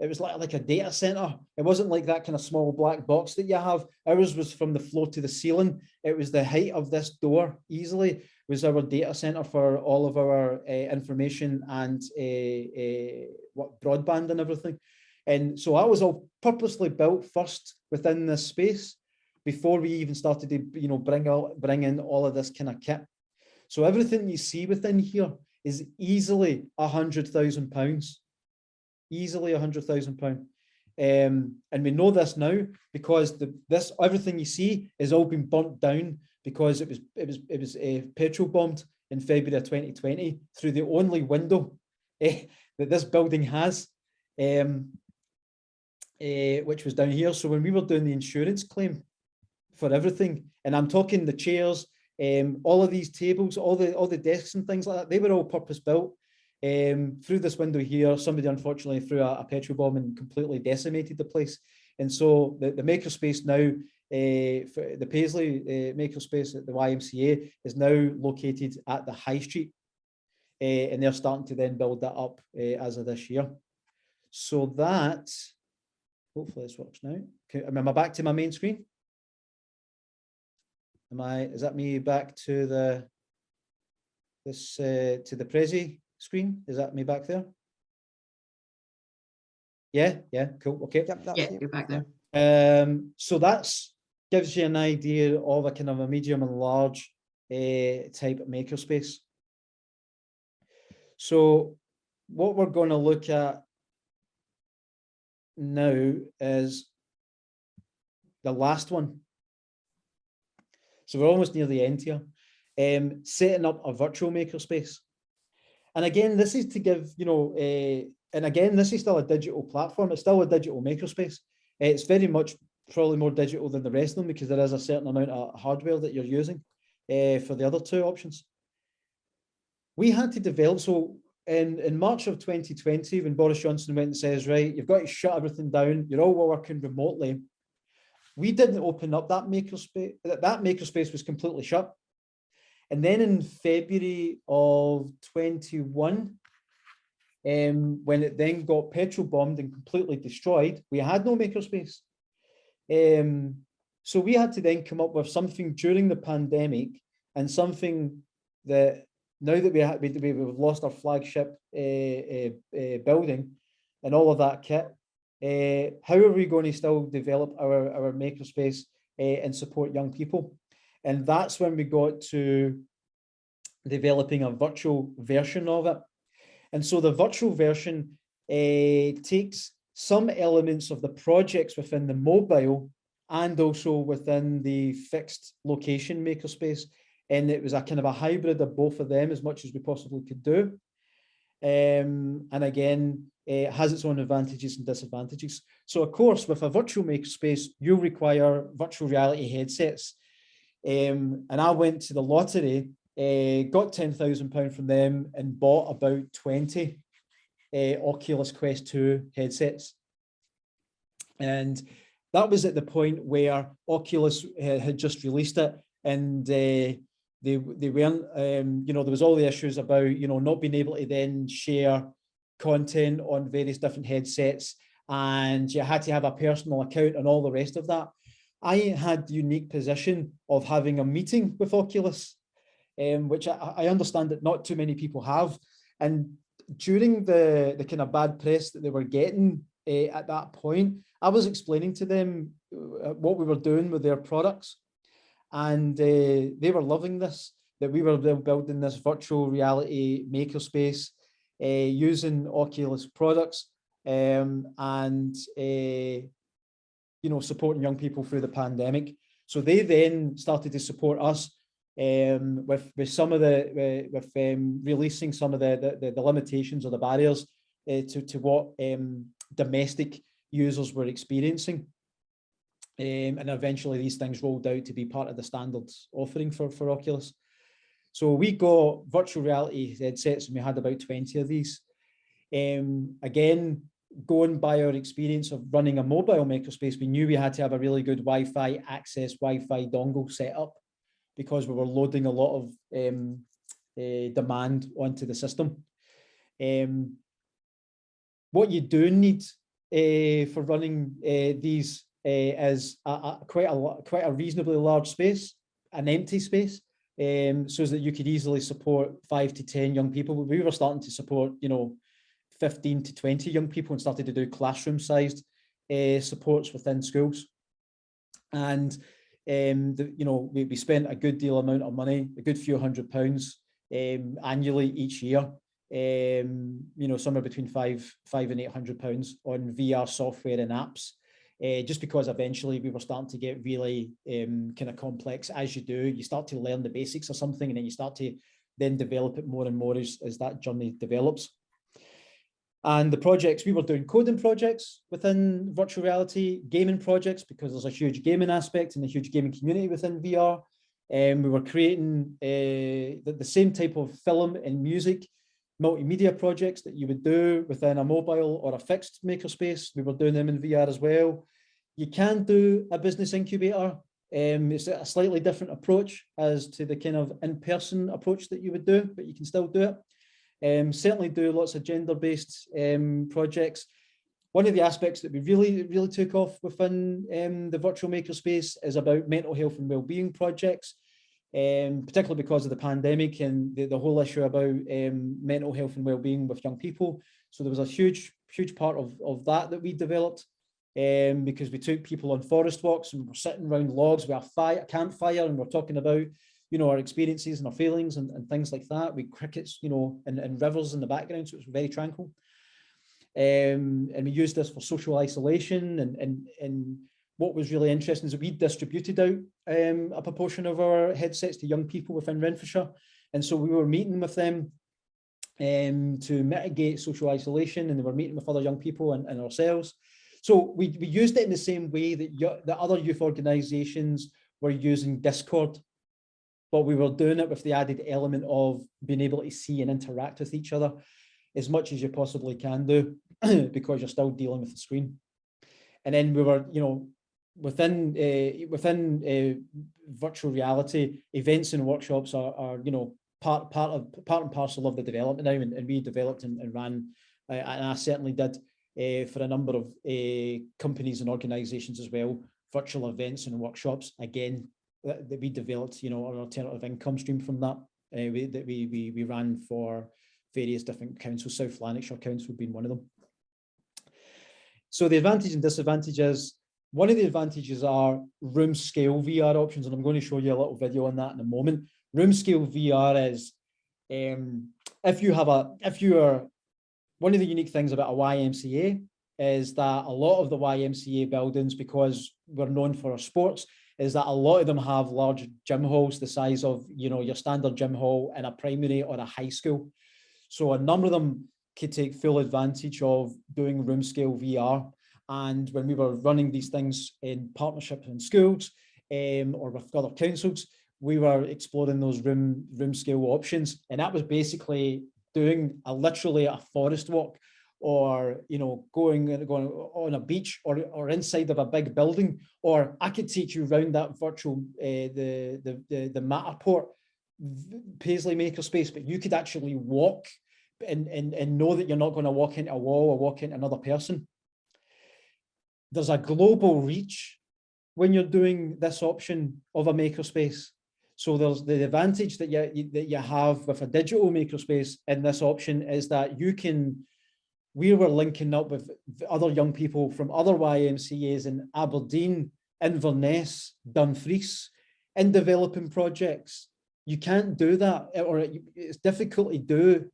it was like a data center. It wasn't like that kind of small black box that you have. Ours was from the floor to the ceiling. It was the height of this door easily was our data center for all of our information and broadband and everything. And so that was all purposely built first within this space before we even started to, bring in all of this kind of kit. So everything you see within here is easily £100,000, easily £100,000. And we know this now because everything you see is all been burnt down because it was petrol bombed in February of 2020 through the only window that this building has, which was down here. So when we were doing the insurance claim for everything. And I'm talking the chairs, all of these tables, all the desks and things like that, they were all purpose built. Through this window here, somebody unfortunately threw a petrol bomb and completely decimated the place. And so the makerspace now, for the Paisley Makerspace at the YMCA is now located at the High Street. And they're starting to then build that up as of this year. So that, hopefully this works now. Okay, am I back to my main screen? Is that me back to the to the Prezi screen? Is that me back there? Yeah, cool. Okay. Yep, that's Yeah, you. you're back there. So that's gives you an idea of a kind of a medium and large type of makerspace. So what we're going to look at now is the last one. So we're almost near the end here. Setting up a virtual makerspace. And again, this is to give, you know, and again, this is still a digital platform. It's still a digital makerspace. It's very much probably more digital than the rest of them because there is a certain amount of hardware that you're using for the other two options. We had to develop, so in March of 2020, when Boris Johnson went and says, right, you've got to shut everything down, you're all working remotely. We didn't open up that makerspace. That makerspace was completely shut. And then in February of 21, when it then got petrol bombed and completely destroyed, we had no makerspace. So we had to then come up with something during the pandemic and something that now that we've lost our flagship building and all of that kit, how are we going to still develop our makerspace and support young people? And that's when we got to developing a virtual version of it. And so the virtual version takes some elements of the projects within the mobile and also within the fixed location makerspace. And it was a kind of a hybrid of both of them as much as we possibly could do. And again, it has its own advantages and disadvantages. So of course, with a virtual makerspace, you'll require virtual reality headsets. And I went to the lottery, got £10,000 from them and bought about 20 Oculus Quest 2 headsets. And that was at the point where Oculus had just released it, and they weren't, you know, there was all the issues about, you know, not being able to then share content on various different headsets, and you had to have a personal account and all the rest of that. I had the unique position of having a meeting with Oculus, which I understand that not too many people have. And during the kind of bad press that they were getting at that point, I was explaining to them what we were doing with their products. And they were loving this, that we were building this virtual reality makerspace using Oculus products and you know, supporting young people through the pandemic. So they then started to support us with some of the releasing some of the limitations or the barriers to what domestic users were experiencing. And eventually these things rolled out to be part of the standard offering for Oculus. So we got virtual reality headsets and we had about 20 of these. Again, going by our experience of running a mobile makerspace, we knew we had to have a really good Wi-Fi access, Wi-Fi dongle set up because we were loading a lot of demand onto the system. What you do need for running these is quite a reasonably large space, an empty space, so that you could easily support 5 to 10 young people. We were starting to support, you know, 15 to 20 young people and started to do classroom-sized supports within schools. And you know, we spent a good deal amount of money, a good few £100 annually each year. You know, somewhere between £500 and £800 on VR software and apps. Just because eventually we were starting to get really kind of complex. As you do, you start to learn the basics of something and then you start to then develop it more and more as that journey develops. And the projects, we were doing coding projects within virtual reality, gaming projects, because there's a huge gaming aspect and a huge gaming community within VR. And we were creating the same type of film and music, multimedia projects that you would do within a mobile or a fixed makerspace. We were doing them in VR as well. You can do a business incubator. It's a slightly different approach as to the kind of in-person approach that you would do, but you can still do it. Certainly do lots of gender-based projects. One of the aspects that we really took off within the virtual makerspace is about mental health and wellbeing projects, particularly because of the pandemic and the whole issue about mental health and wellbeing with young people. So there was a huge part of that we developed, because we took people on forest walks and we're sitting around logs with a campfire, and we're talking about, you know, our experiences and our feelings and things like that. We crickets, you know, and rivers in the background, so it was very tranquil. And we used this for social isolation, and what was really interesting is that we distributed out a proportion of our headsets to young people within Renfrewshire, and so we were meeting with them to mitigate social isolation, and they were meeting with other young people and ourselves. So we used it in the same way that the other youth organisations were using Discord, but we were doing it with the added element of being able to see and interact with each other as much as you possibly can do, because you're still dealing with the screen. And then we were, you know, within virtual reality, events and workshops are you know, part and parcel of the development now, and we developed and ran, and I certainly did, for a number of companies and organisations as well, virtual events and workshops, again, that we developed, you know, an alternative income stream from that, that we ran for various different councils. South Lanarkshire Council being one of them. So the advantage and disadvantages, one of the advantages are room scale VR options, and I'm going to show you a little video on that in a moment. Room scale VR is, one of the unique things about a YMCA is that a lot of the YMCA buildings, because we're known for our sports, is that a lot of them have large gym halls the size of, you know, your standard gym hall in a primary or a high school. So a number of them could take full advantage of doing room scale VR. And when we were running these things in partnership in schools or with other councils, we were exploring those room scale options. And that was basically doing literally a forest walk, or, you know, going on a beach or inside of a big building, or I could take you around that virtual, the Matterport Paisley Makerspace, but you could actually walk and know that you're not going to walk into a wall or walk into another person. There's a global reach when you're doing this option of a makerspace. So there's the advantage that you have with a digital makerspace in this option is that we were linking up with other young people from other YMCAs in Aberdeen, Inverness, Dumfries, in developing projects. You can't do that, or it's difficult to do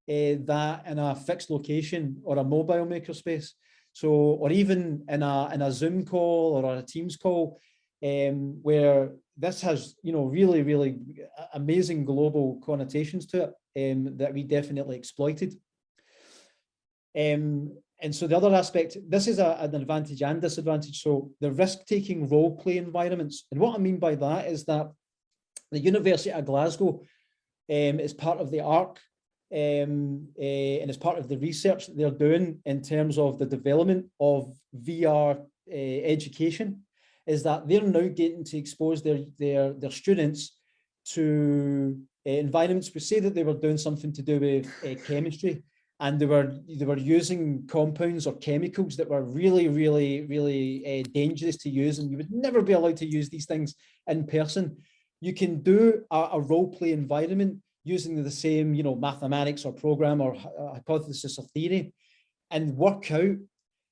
that in a fixed location or a mobile makerspace. So, or even in a Zoom call or a Teams call, where this has, you know, really amazing global connotations to it, that we definitely exploited. And so the other aspect, this is an advantage and disadvantage. So the risk-taking role-play environments, and what I mean by that is that the University of Glasgow is part of the ARC, and it's part of the research that they're doing in terms of the development of VR education, is that they're now getting to expose their students to environments. We say that they were doing something to do with chemistry, and they were using compounds or chemicals that were really dangerous to use, and you would never be allowed to use these things in person. You can do a role play environment using the same, you know, mathematics or program or hypothesis or theory, and work out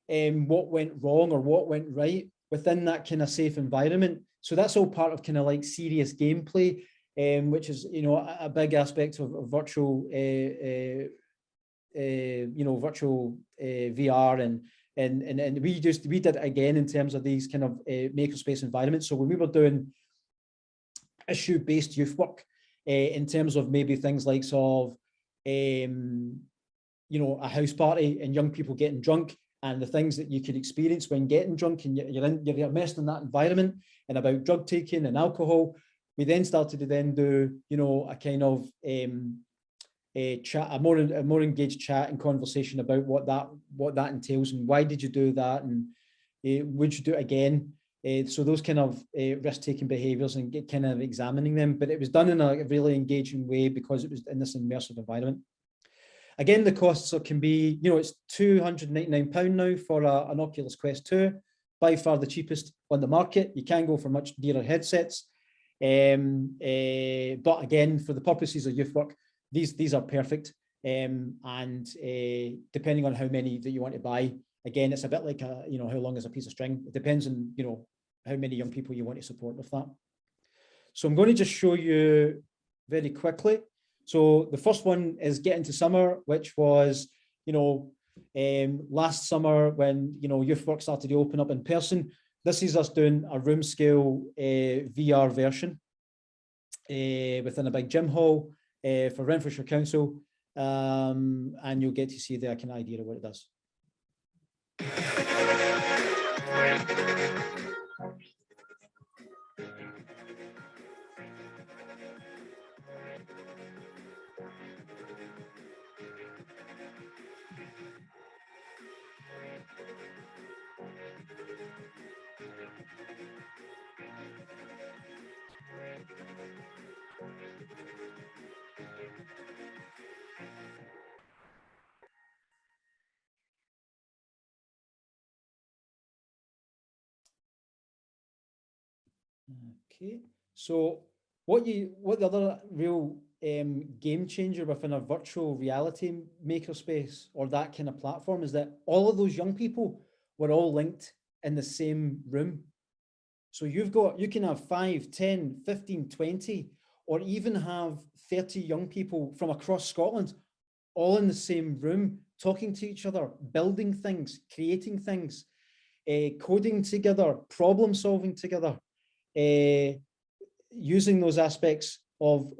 what went wrong or what went right within that kind of safe environment. So that's all part of kind of like serious gameplay, which is, you know, a big aspect of virtual, you know, virtual VR, and we did it again in terms of these kind of makerspace environments. So when we were doing issue-based youth work, in terms of maybe things like you you know, a house party and young people getting drunk and the things that you could experience when getting drunk and you're immersed in that environment, and about drug taking and alcohol. We then started to then do, you know, a kind of a more engaged chat and conversation about what that entails and why did you do that, and would you do it again? So those kind of risk-taking behaviours and kind of examining them, but it was done in a really engaging way because it was in this immersive environment. Again, the costs can be, you know, it's £299 now for an Oculus Quest 2, by far the cheapest on the market. You can go for much dearer headsets, but again, for the purposes of youth work, these are perfect. And depending on how many that you want to buy, again, it's a bit like you know, how long is a piece of string? It depends on, you know, how many young people you want to support with that. So I'm going to just show you very quickly. So the first one is Get Into Summer, which was, you know, last summer when, you know, youth work started to open up in person. This is us doing a room scale VR version within a big gym hall for Renfrewshire Council, and you'll get to see the kind of idea of what it does. Okay, so what the other real game changer within a virtual reality makerspace or that kind of platform is that all of those young people were all linked in the same room. So you can have 5, 10, 15, 20, or even have 30 young people from across Scotland all in the same room, talking to each other, building things, creating things, coding together, problem solving together, using those aspects of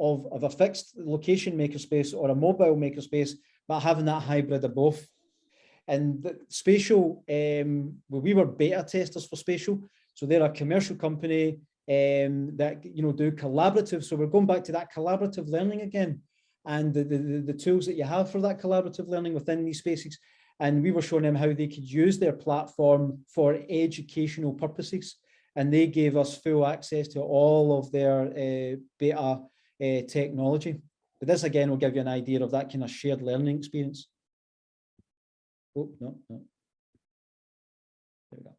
a fixed location makerspace or a mobile makerspace, but having that hybrid of both. And the Spatial, well, we were beta testers for Spatial, so they're a commercial company that, you know, do collaborative. So we're going back to that collaborative learning again, and the tools that you have for that collaborative learning within these spaces. And we were showing them how they could use their platform for educational purposes. And they gave us full access to all of their beta technology. But this again will give you an idea of that kind of shared learning experience. Oh, no. There we go.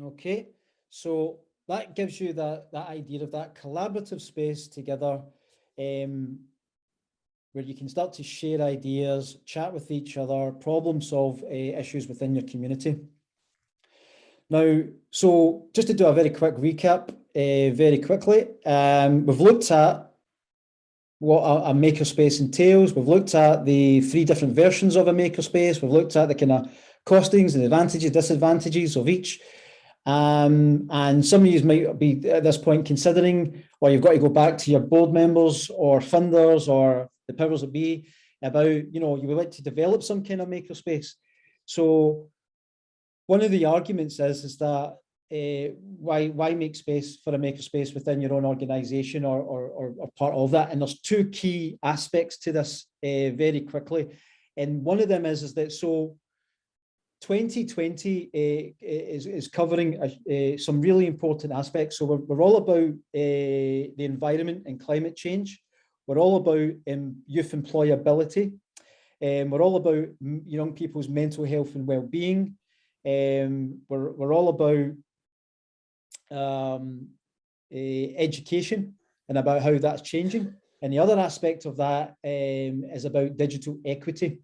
Okay, so that gives you that idea of that collaborative space together, where you can start to share ideas, chat with each other, problem solve issues within your community. Now, so just to do a very quick recap, very quickly, we've looked at what a makerspace entails. We've looked at the 3 different versions of a makerspace. We've looked at the kind of costings and advantages, disadvantages of each. And some of you might be at this point considering, or you've got to go back to your board members or funders or the powers that be about, you know, you would like to develop some kind of makerspace. So one of the arguments is that why make space for a makerspace within your own organization or part of that? And there's 2 key aspects to this very quickly. And one of them is that, so 2020 is covering some really important aspects. So we're all about the environment and climate change. We're all about youth employability. We're all about young people's mental health and well-being. We're all about education and about how that's changing. And the other aspect of that is about digital equity.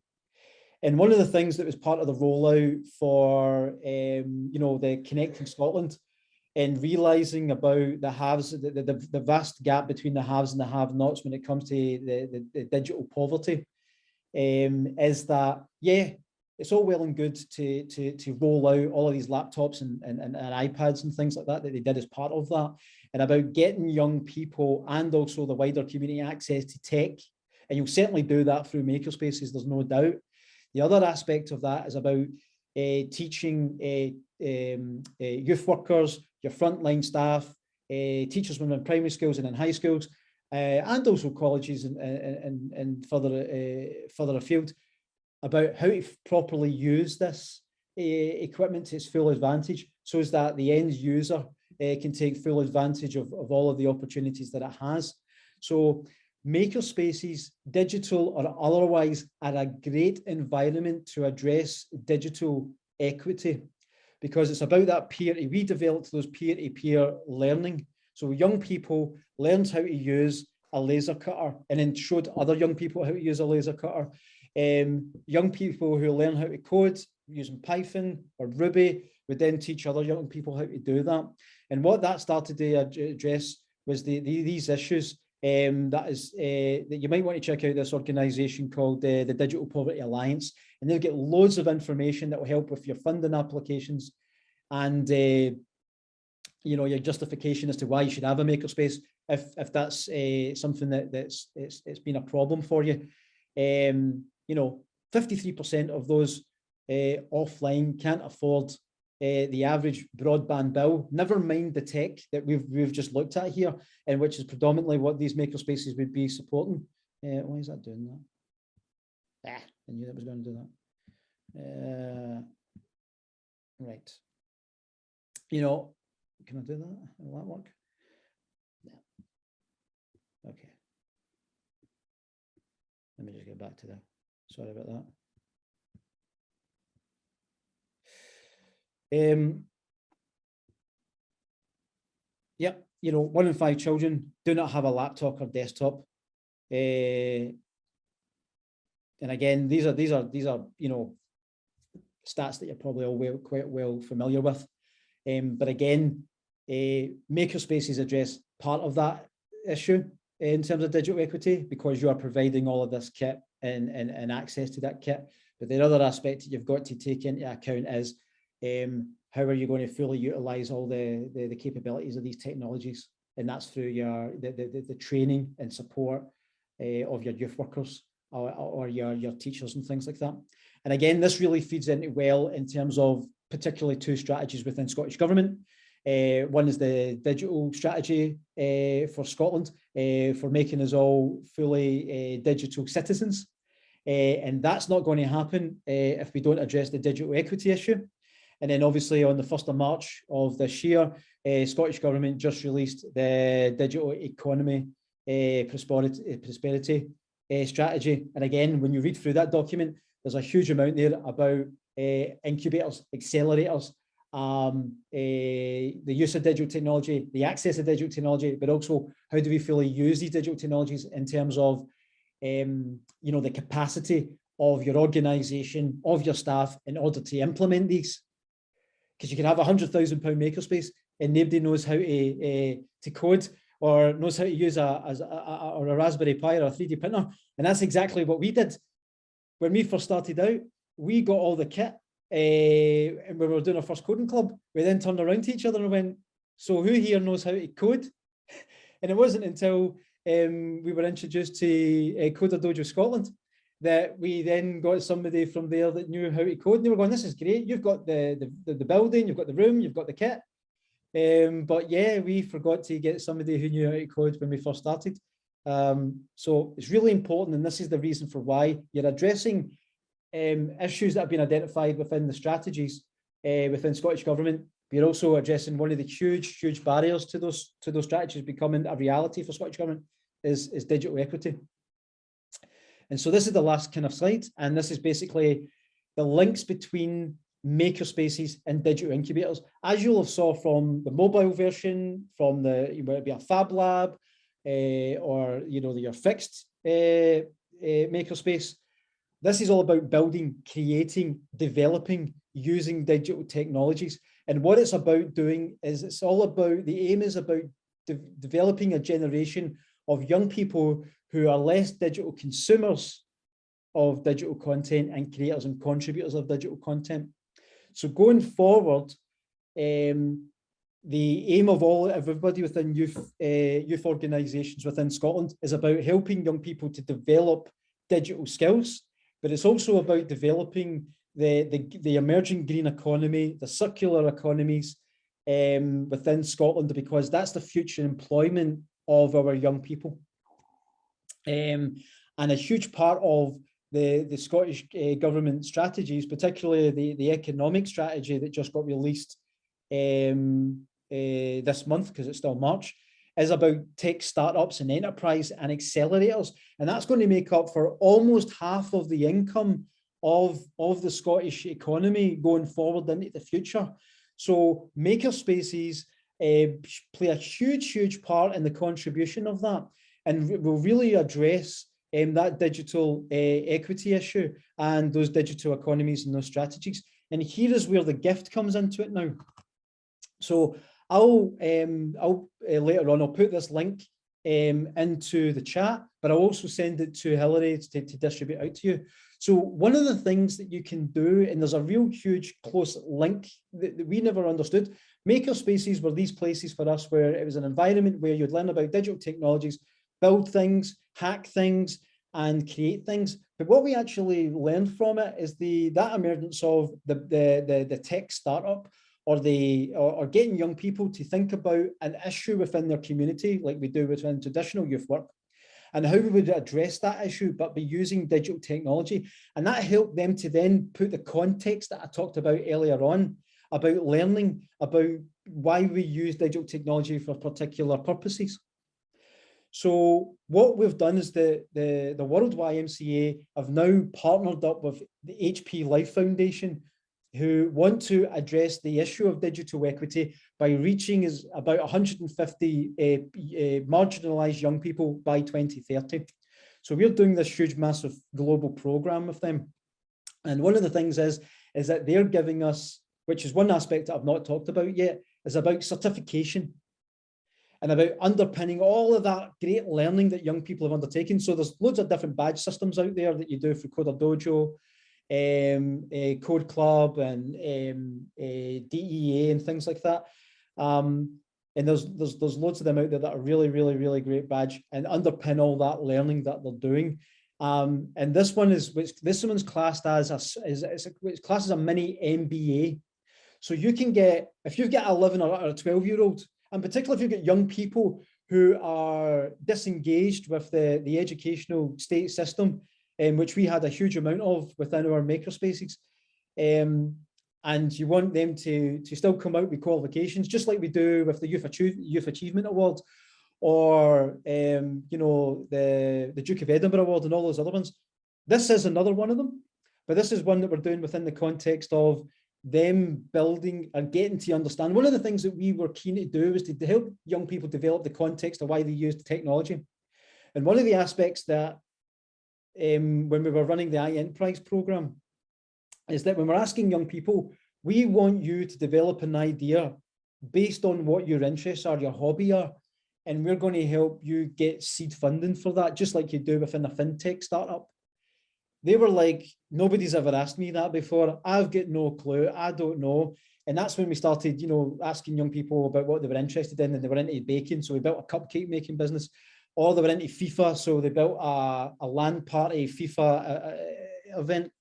And one of the things that was part of the rollout for, the Connecting Scotland, and realizing about the haves, the vast gap between the haves and the have-nots when it comes to the digital poverty, is that, yeah, it's all well and good to roll out all of these laptops and iPads and things like that they did as part of that, and about getting young people and also the wider community access to tech. And you'll certainly do that through makerspaces, there's no doubt. The other aspect of that is about teaching youth workers, your frontline staff, teachers within primary schools and in high schools, and also colleges and further afield, about how to properly use this equipment to its full advantage, so as that the end user can take full advantage of all of the opportunities that it has. So makerspaces, digital or otherwise, are a great environment to address digital equity, because it's about that we developed those peer-to-peer learning. So young people learned how to use a laser cutter and then showed other young people how to use a laser cutter. Young people who learn how to code using Python or Ruby would then teach other young people how to do that. And what that started to address was these issues. That you might want to check out this organization called the Digital Poverty Alliance, and they'll get loads of information that will help with your funding applications and your justification as to why you should have a makerspace if that's something that's been a problem for you. 53% of those offline can't afford the average broadband bill, never mind the tech that we've just looked at here, and which is predominantly what these makerspaces would be supporting. Why is that doing that? I knew that was going to do that. Right. Can I do that? Will that work? Yeah. Okay. Let me just get back to that. Sorry about that. Yeah, 1 in 5 children do not have a laptop or desktop. And again, these are stats that you're probably all quite well familiar with. But again, makerspaces address part of that issue in terms of digital equity, because you are providing all of this kit and access to that kit. But the other aspect that you've got to take into account is how are you going to fully utilize all the capabilities of these technologies? And that's through the training and support of your youth workers or your teachers and things like that. And again, this really feeds into well in terms of particularly 2 strategies within Scottish Government. One is the digital strategy for Scotland, for making us all fully digital citizens. And that's not going to happen if we don't address the digital equity issue. And then obviously on the 1st of March of this year, Scottish Government just released the Digital Economy Prosperity Strategy. And again, when you read through that document, there's a huge amount there about incubators, accelerators, the use of digital technology, the access to digital technology, but also how do we fully use these digital technologies in terms of the capacity of your organization, of your staff, in order to implement these. Because you can have £100,000 makerspace and nobody knows how to code or knows how to use a Raspberry Pi or a 3D printer. And that's exactly what we did. When we first started out, we got all the kit and we were doing our first coding club. We then turned around to each other and went, so who here knows how to code? And it wasn't until we were introduced to Coder Dojo Scotland that we then got somebody from there that knew how to code. And they were going, this is great. You've got the building, you've got the room, you've got the kit. But yeah, we forgot to get somebody who knew how to code when we first started. So it's really important, and this is the reason for why you're addressing issues that have been identified within the strategies within Scottish Government. We're also addressing one of the huge barriers to those strategies becoming a reality for Scottish Government, is digital equity. And so this is the last kind of slide, and this is basically the links between makerspaces and digital incubators. As you'll have saw from the mobile version, from the, whether it be a Fab Lab, or your fixed makerspace, this is all about building, creating, developing, using digital technologies. And what it's about doing is it's all about, the aim is about developing a generation of young people who are less digital consumers of digital content and creators and contributors of digital content. So going forward, the aim of everybody within youth organisations within Scotland is about helping young people to develop digital skills, but it's also about developing the emerging green economy, the circular economies within Scotland, because that's the future employment of our young people. And a huge part of the Scottish government strategies, particularly the economic strategy that just got released this month, because it's still March, is about tech startups and enterprise and accelerators. And that's going to make up for almost half of the income of the Scottish economy going forward into the future. So makerspaces play a huge part in the contribution of that, and will really address that digital equity issue and those digital economies and those strategies. And here is where the gift comes into it now. So I'll later on, I'll put this link into the chat, but I'll also send it to Hilary to distribute out to you. So one of the things that you can do, and there's a real huge close link that we never understood, makerspaces were these places for us where it was an environment where you'd learn about digital technologies, build things, hack things, and create things. But what we actually learned from it is that emergence of the tech startup, or getting young people to think about an issue within their community, like we do within traditional youth work, and how we would address that issue, but be using digital technology. And that helped them to then put the context that I talked about earlier on, about learning, about why we use digital technology for particular purposes. So what we've done is the World YMCA have now partnered up with the HP Life Foundation, who want to address the issue of digital equity by reaching about 150 marginalised young people by 2030. So we're doing this huge, massive global program with them. And one of the things is that they're giving us, which is one aspect that I've not talked about yet, is about certification and about underpinning all of that great learning that young people have undertaken. So there's loads of different badge systems out there that you do for Coder Dojo, Code Club, and DEA and things like that. And there's loads of them out there that are really great badge and underpin all that learning that they're doing. And this one's classed as it's classed as a mini MBA. So you can get, if you've got 11 or a 12-year-old, and particularly if you've got young people who are disengaged with the educational state system, which we had a huge amount of within our makerspaces, and you want them to still come out with qualifications, just like we do with the Youth Achievement Award, or the Duke of Edinburgh Award and all those other ones. This is another one of them, but this is one that we're doing within the context of them building and getting to understand. One of the things that we were keen to do was to help young people develop the context of why they use the technology. And one of the aspects that when we were running the iEnterprise program is that when we're asking young people, we want you to develop an idea based on what your interests are, your hobby are, and we're going to help you get seed funding for that, just like you do within a fintech startup. They were like, nobody's ever asked me that before. I've got no clue. I don't know. And that's when we started, asking young people about what they were interested in, and they were into baking. So we built a cupcake making business, or they were into FIFA. So they built a LAN party FIFA event.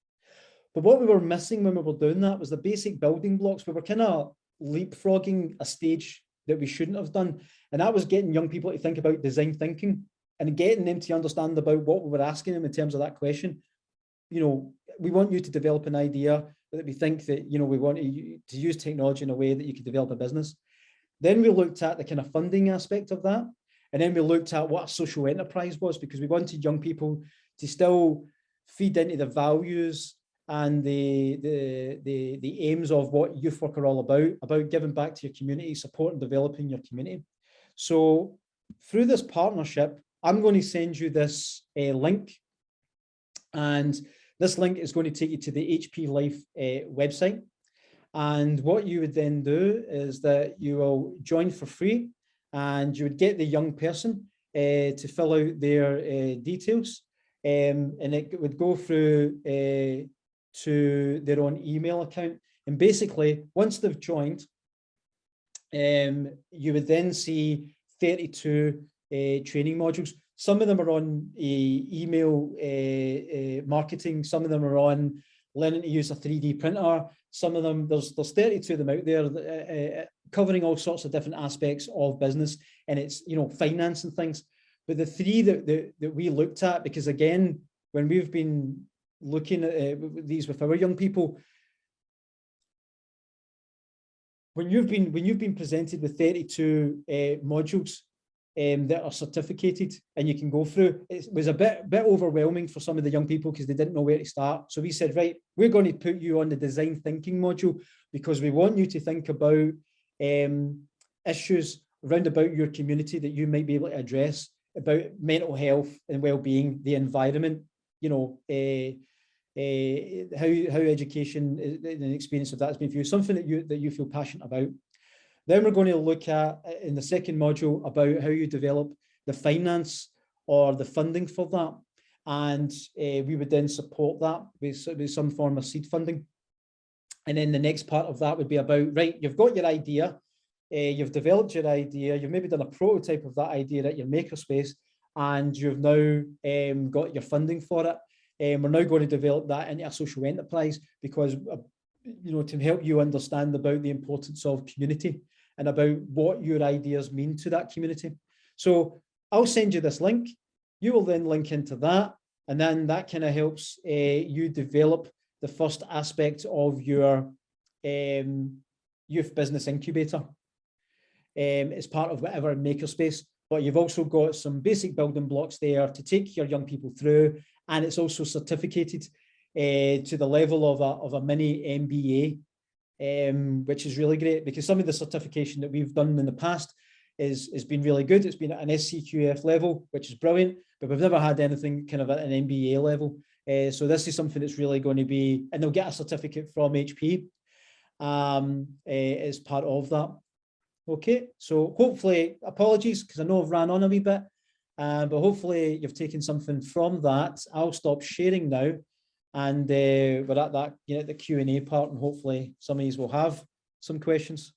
But what we were missing when we were doing that was the basic building blocks. We were kind of leapfrogging a stage that we shouldn't have done. And that was getting young people to think about design thinking and getting them to understand about what we were asking them in terms of that question. We want you to develop an idea that we think that, we want to use technology in a way that you can develop a business. Then we looked at the kind of funding aspect of that. And then we looked at what a social enterprise was, because we wanted young people to still feed into the values and the aims of what youth work are all about giving back to your community, supporting, developing your community. So through this partnership, I'm going to send you this link, and this link is going to take you to the HP Life website. And what you would then do is that you will join for free, and you would get the young person to fill out their details, and it would go through to their own email account. And basically, once they've joined, you would then see 32 training modules. Some of them are on email marketing. Some of them are on learning to use a 3D printer. Some of them, there's 32 of them out there covering all sorts of different aspects of business, and it's, you know, finance and things. But the three that we looked at, because again, when we've been looking at these with our young people, when you've been presented with 32 modules that are certificated and you can go through, it was a bit overwhelming for some of the young people because they didn't know where to start. So we said, right, we're going to put you on the design thinking module, because we want you to think about issues around about your community that you might be able to address, about mental health and well-being, the environment, you know, how education and experience of that has been for you, something that you feel passionate about. Then we're going to look at, in the second module, about how you develop the finance or the funding for that. And we would then support that with some form of seed funding. And then the next part of that would be about, right, you've got your idea, you've developed your idea, you've maybe done a prototype of that idea at your makerspace, and you've now got your funding for it. We're now going to develop that into a social enterprise, because, you know, to help you understand about the importance of community and about what your ideas mean to that community. So I'll send you this link. You will then link into that, and then that kind of helps you develop the first aspect of your youth business incubator as part of whatever makerspace. But you've also got some basic building blocks there to take your young people through, and it's also certificated to the level of a mini MBA, which is really great, because some of the certification that we've done in the past has been really good. It's been at an SCQF level, which is brilliant, but we've never had anything kind of at an MBA level. So this is something that's really going to be, and they'll get a certificate from HP as part of that. Okay, so hopefully, apologies, because I know I've ran on a wee bit, but hopefully you've taken something from that. I'll stop sharing now, and we're at that, you know, the Q&A part, and hopefully some of you will have some questions.